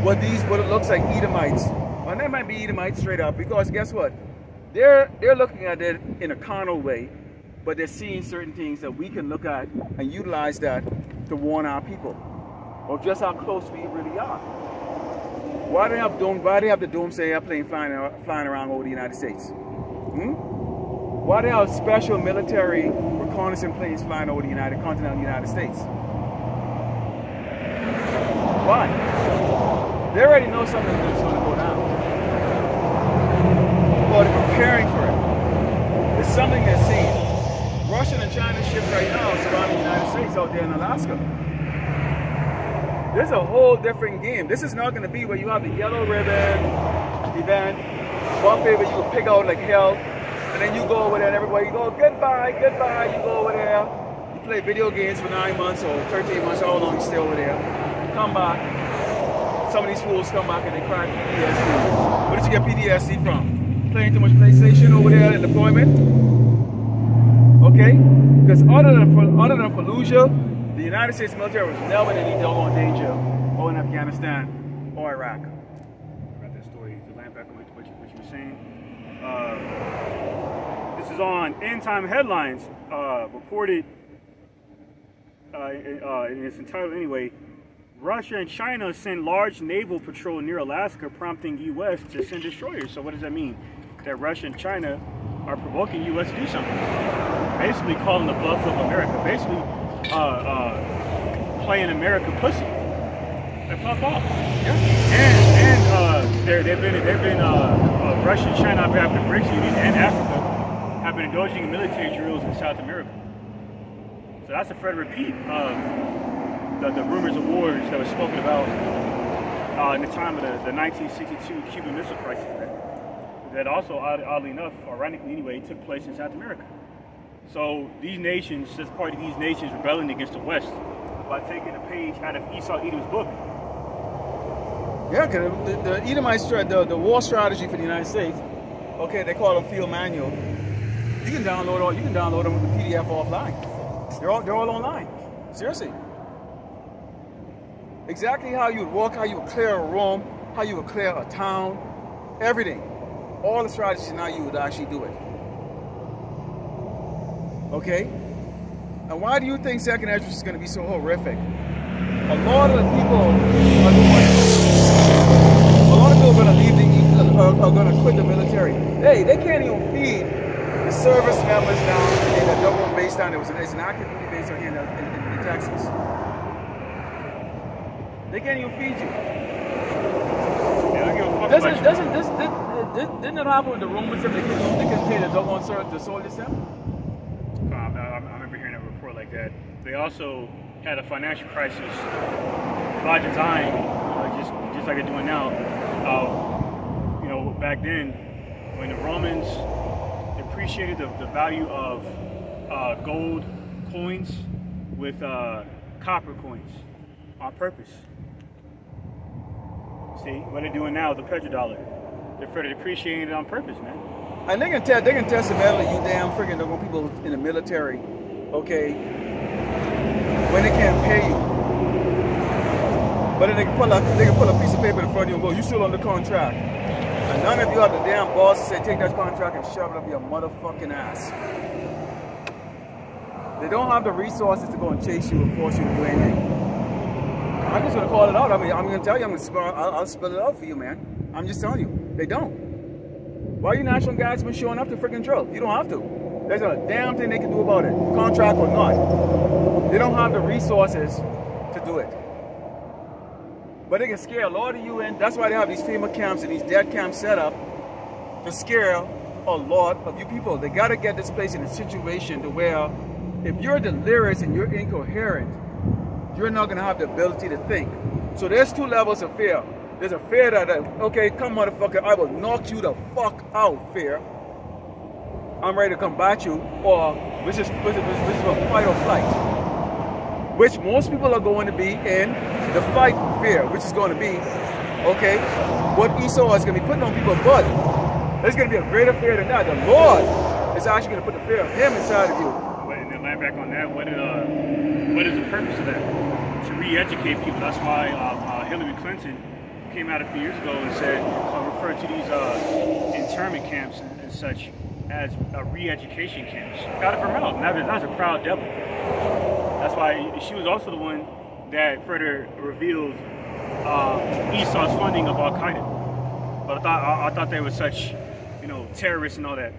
what it looks like Edomites. And they might be Edomites straight up, because guess what? They're looking at it in a carnal way, but they're seeing certain things that we can look at and utilize that to warn our people of just how close we really are. Why do they have the doomsday airplane flying around over the United States? Why do they have special military reconnaissance planes flying over the continental United States? Why? They already know something that's going to go down. Or they're preparing for it. It's something they're seeing. Russian and China ships right now surrounding the United States out there in Alaska. There's a whole different game. This is not going to be where you have the yellow ribbon event, buffet where you pick out like hell, and then you go over there and everybody, you go, goodbye, goodbye, you go over there. You play video games for 9 months or 13 months, how long you stay over there. Come back. Some of these fools come back and they cry PTSD. Where did you get PTSD from? Playing too much PlayStation over there in deployment? Okay? Because other than Fallujah, the United States military was never in any doggone danger, or in Afghanistan or Iraq. About that story, to land back on what you were saying. This is on End Time Headlines, reported, and it's entitled anyway, Russia and China send large naval patrol near Alaska, prompting U.S. to send destroyers. So what does that mean? That Russia and China are provoking U.S. to do something. Basically calling the bluff of America. Basically playing America pussy. They pop off. Yeah. And they've been Russia and China on behalf of the BRICS Union and Africa have been indulging in military drills in South America. So that's a further repeat of the rumors of wars that was spoken about in the time of the 1962 Cuban Missile Crisis. That also, oddly enough, ironically anyway, took place in South America. So these nations, as part of these nations rebelling against the West by taking a page out of Esau Edom's book. Yeah, because the Edomite the war strategy for the United States, okay, they call them field manual. You can download them with the PDF offline. They're all online. Seriously. Exactly how you would walk, how you would clear a room, how you would clear a town, everything. All the strategies now you would actually do it. Okay? And why do you think second entrance is going to be so horrific? A lot of people are going to leave are going to quit the military. Hey, they can't even feed the service members down in the double base down there. It's an active duty base out here in Texas. They can't even feed you. Yeah, I don't give a fuck Didn't it happen with the Romans that they couldn't pay the doggone soldiers them? I remember hearing a report like that. They also had a financial crisis by design, just like they're doing now. You know, back then, when the Romans appreciated the value of gold coins with copper coins on purpose. See, what they're doing now, the petrodollar. They're further depreciating it on purpose, man. And they can test the metal of you damn freaking people in the military, okay, when they can't pay you. But then they can pull a piece of paper in front of you and go, you still under contract. And none of you have the damn boss to say, take that contract and shove it up your motherfucking ass. They don't have the resources to go and chase you and force you to do anything. I'm just gonna call it out. I mean, I'm gonna tell you, I'll spell it out for you, man. I'm just telling you, they don't. Why are you National Guardsmen showing up to freaking drill? You don't have to. There's a damn thing they can do about it, contract or not. They don't have the resources to do it. But they can scare a lot of you in. That's why they have these FEMA camps and these dead camps set up to scare a lot of you people. They gotta get this place in a situation to where if you're delirious and you're incoherent, you're not gonna have the ability to think. So there's two levels of fear. There's a fear that, okay, come motherfucker, I will knock you the fuck out, fear. I'm ready to combat you, or which is a fight or flight. Which most people are going to be in the fight fear, which is going to be, okay, what Esau is going to be putting on people's butt, there's going to be a greater fear than that. The Lord is actually going to put the fear of him inside of you. And then land back on that, what is the purpose of that? To re-educate people. That's why Hillary Clinton came out a few years ago and said, referred to these internment camps and such as re-education camps. Out of her mouth. And that was a proud devil. That's why she was also the one that further revealed Esau's funding of Al-Qaeda. But I thought they were such, terrorists and all that.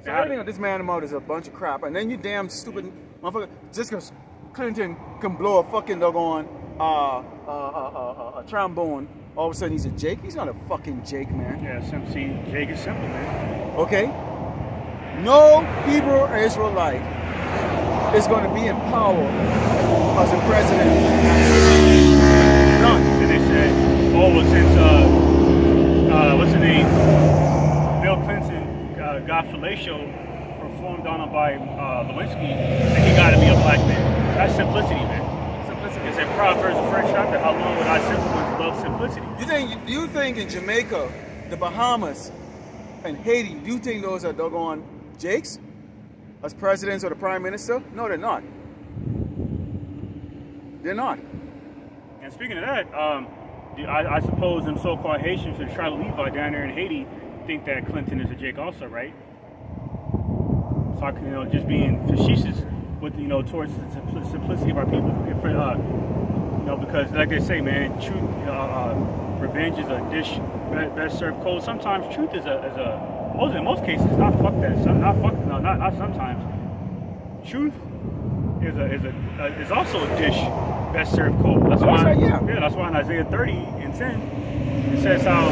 So everything on this man mouth is a bunch of crap. And then you damn stupid motherfucker, just because Clinton can blow a fucking doggone a trombone, all of a sudden he's a Jake? He's not a fucking Jake, man. Yeah, see, Jake is simple, man. Okay? No Hebrew or Israelite is going to be in power as a president. None. And they said, oh, well, since, what's the name? Bill Clinton got fellatio performed on him by Lewinsky, and he got to be a black man. That's simplicity, man. Simplicity. It's in Proverbs, the first chapter, how long would I simple ones love simplicity? You think in Jamaica, the Bahamas, and Haiti, do you think those are doggone Jakes as presidents or the prime minister? No, they're not. They're not. And speaking of that, I suppose them so-called Haitians or tribal Levi down there in Haiti think that Clinton is a Jake also, right? So I can, just being facetious with, towards the simplicity of our people. Because like they say, man, truth, revenge is a dish best served cold. Sometimes truth is in most cases, not fuck that. Not sometimes. Truth is also a dish best served cold. That's why, that's why in Isaiah 30:10 it says how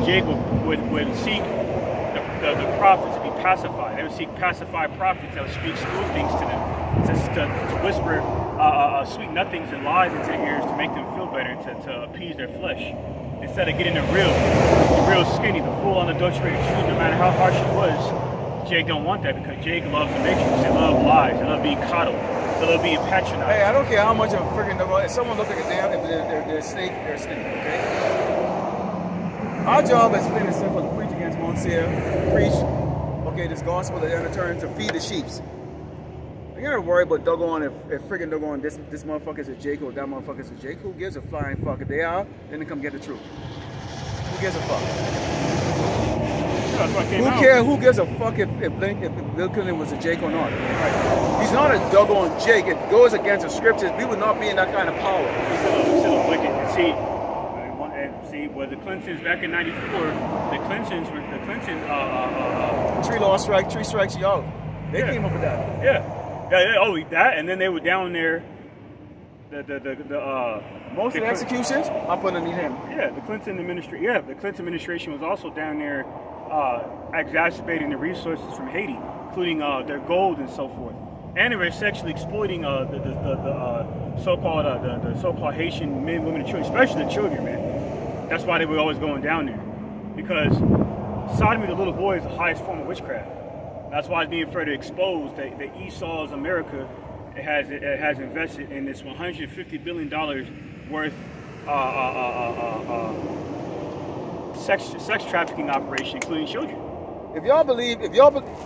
Jake would seek the prophets to be pacified. They would seek pacified prophets that would speak smooth things to them, to whisper sweet nothings and lies into their ears to make them feel better, to appease their flesh. Instead of getting the real skinny, the full unadulterated truth, no matter how harsh it was, Jake don't want that because Jake loves the matrix. They love lies. They love being coddled. They love being patronized. Hey, I don't care how much of a freaking if someone looks like a damn, if they're a snake, they're a snake, okay? Our job is plain and simple to preach against Monsieur, preach, okay, this gospel that they're turn to feed the sheep. You gotta worry about doggone if freaking doggone this motherfucker's a Jake or that motherfucker's a Jake. Who gives a flying fuck? If they are, then they come get the truth. Who gives a fuck? Who gives a fuck if Bill Clinton was a Jake or not? Right. He's not a doggone Jake. It goes against the scriptures. We would not be in that kind of power. He's still a wicked. See, well, the Clintons back in '94, the Clintons three strikes you out. They came up with that. Yeah. Oh, that, and then they were down there. Most of the executions up underneath him. Yeah, the Clinton administration was also down there exacerbating the resources from Haiti, including their gold and so forth. And they were sexually exploiting the so-called Haitian men, women, and children, especially the children, man. That's why they were always going down there, because sodomy to little boys is the highest form of witchcraft. That's why it's being further exposed that Esau's America has invested in this $150 billion worth sex trafficking operation, including children. If y'all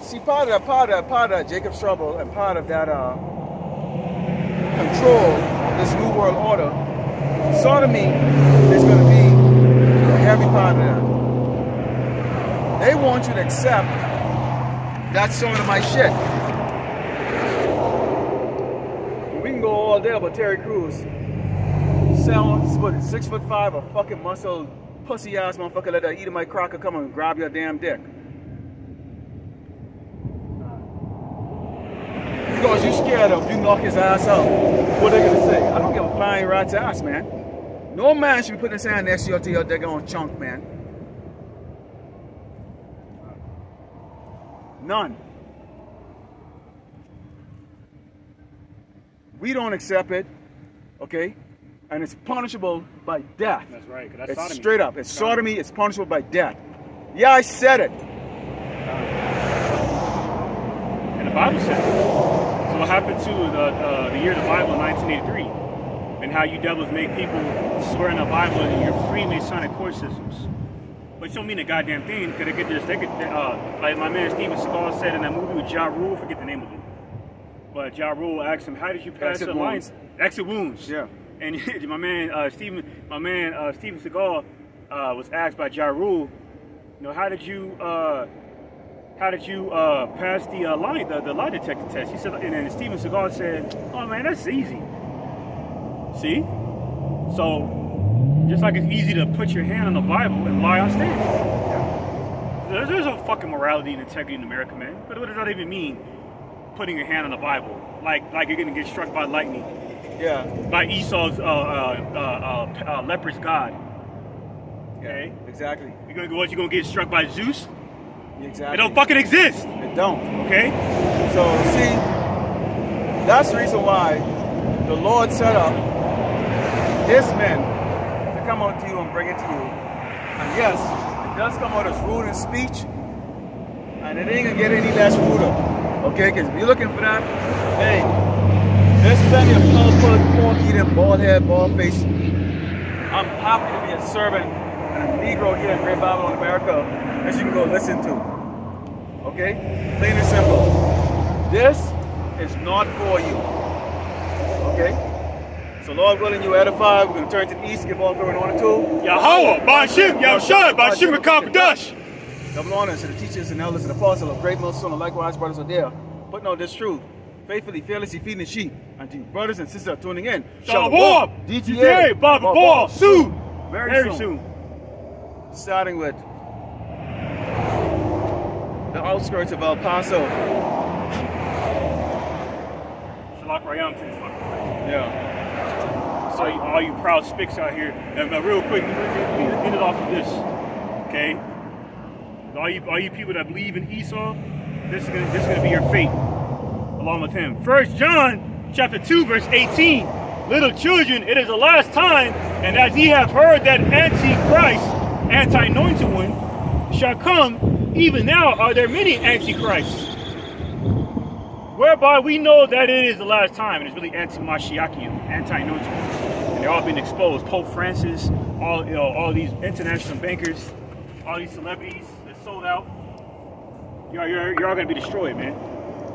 see part of that Jacob's trouble and part of that control of this new world order, sodomy is going to be a heavy part of that. They want you to accept that sort of my shit. We can go all day about Terry Crews. 6'5", a fucking muscle, pussy ass motherfucker let that Edomite cracker come and grab your damn dick. Because you scared of, you knock his ass out. What are they gonna say? I don't give a flying rat's ass, man. No man should be putting his hand next to your daggone chunk, man. None. We don't accept it, okay? And it's punishable by death. That's right. That's it's sodomy. Straight up. It's sodomy. It's punishable by death. Yeah, I said it. And the Bible said it. So what happened to the year of the Bible in 1983? and how you devils make people swear in the Bible and your Freemasonic court systems. But you don't mean a goddamn thing, because like my man Steven Seagal said in that movie with Ja Rule, I forget the name of it. But Ja Rule asked him, how did you pass the lines? Exit wounds. Yeah. And my man Steven Seagal was asked by Ja Rule, you know, how did you pass the lie detector test? He said, and then Steven Seagal said, oh man, that's easy. See? So, just like it's easy to put your hand on the Bible and lie on stand. Yeah. There's no fucking morality and integrity in America, man. But what does that even mean, putting your hand on the Bible? Like you're gonna get struck by lightning. Yeah. By Esau's leper's god. Okay? Yeah, exactly. You're gonna get struck by Zeus? Exactly. It don't fucking exist. It don't. Okay? So, see, that's the reason why the Lord set up this man to come out to you and bring it to you. And yes, it does come out as rude in speech, and it ain't gonna get any less ruder. Okay? Because if you're looking for that, hey, there's plenty of colorful, pork-eating, bald-head, bald-face. I'm happy to be a servant and a Negro here in Great Babylon, America, that you can go listen to. Okay? Plain and simple. This is not for you. Okay? So Lord willing, you edify. We're going to turn to the east, give all glory and honor to Yahweh, Bashim, Yahushua, Bashim, Rakabadash. Double honors to the teachers and elders and apostles of Great Millstone, and likewise brothers are there, putting out this truth, faithfully, fearlessly feeding the sheep, and to you brothers and sisters are tuning in. Shalom, DTA, Baba Ball, soon, very soon. Starting with the outskirts of El Paso. Shalak Rayam to this fucking place. Yeah. So all you proud spicks out here, now real quick, get it off of this, okay? All you people that believe in Esau, this is gonna be your fate, along with him. 1 John chapter 2 verse 18. Little children, it is the last time, and as ye have heard that Antichrist, anti-anointed one, shall come, even now are there many Antichrists. Whereby we know that it is the last time, and it's really anti-Mashiachian, anti-anointed ones. And they're all being exposed. Pope Francis, all these international bankers, all these celebrities that sold out. You're all gonna be destroyed, man.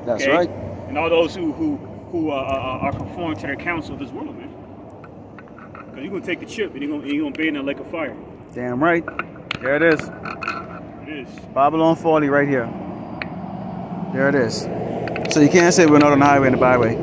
That's okay? Right. And all those who are conforming to their counsel of this world, man. Because you're gonna take the chip and you're gonna bathe in a lake of fire. Damn right. There it is. It is. Babylon 40 right here. There it is. So you can't say we're not on the highway and the byway.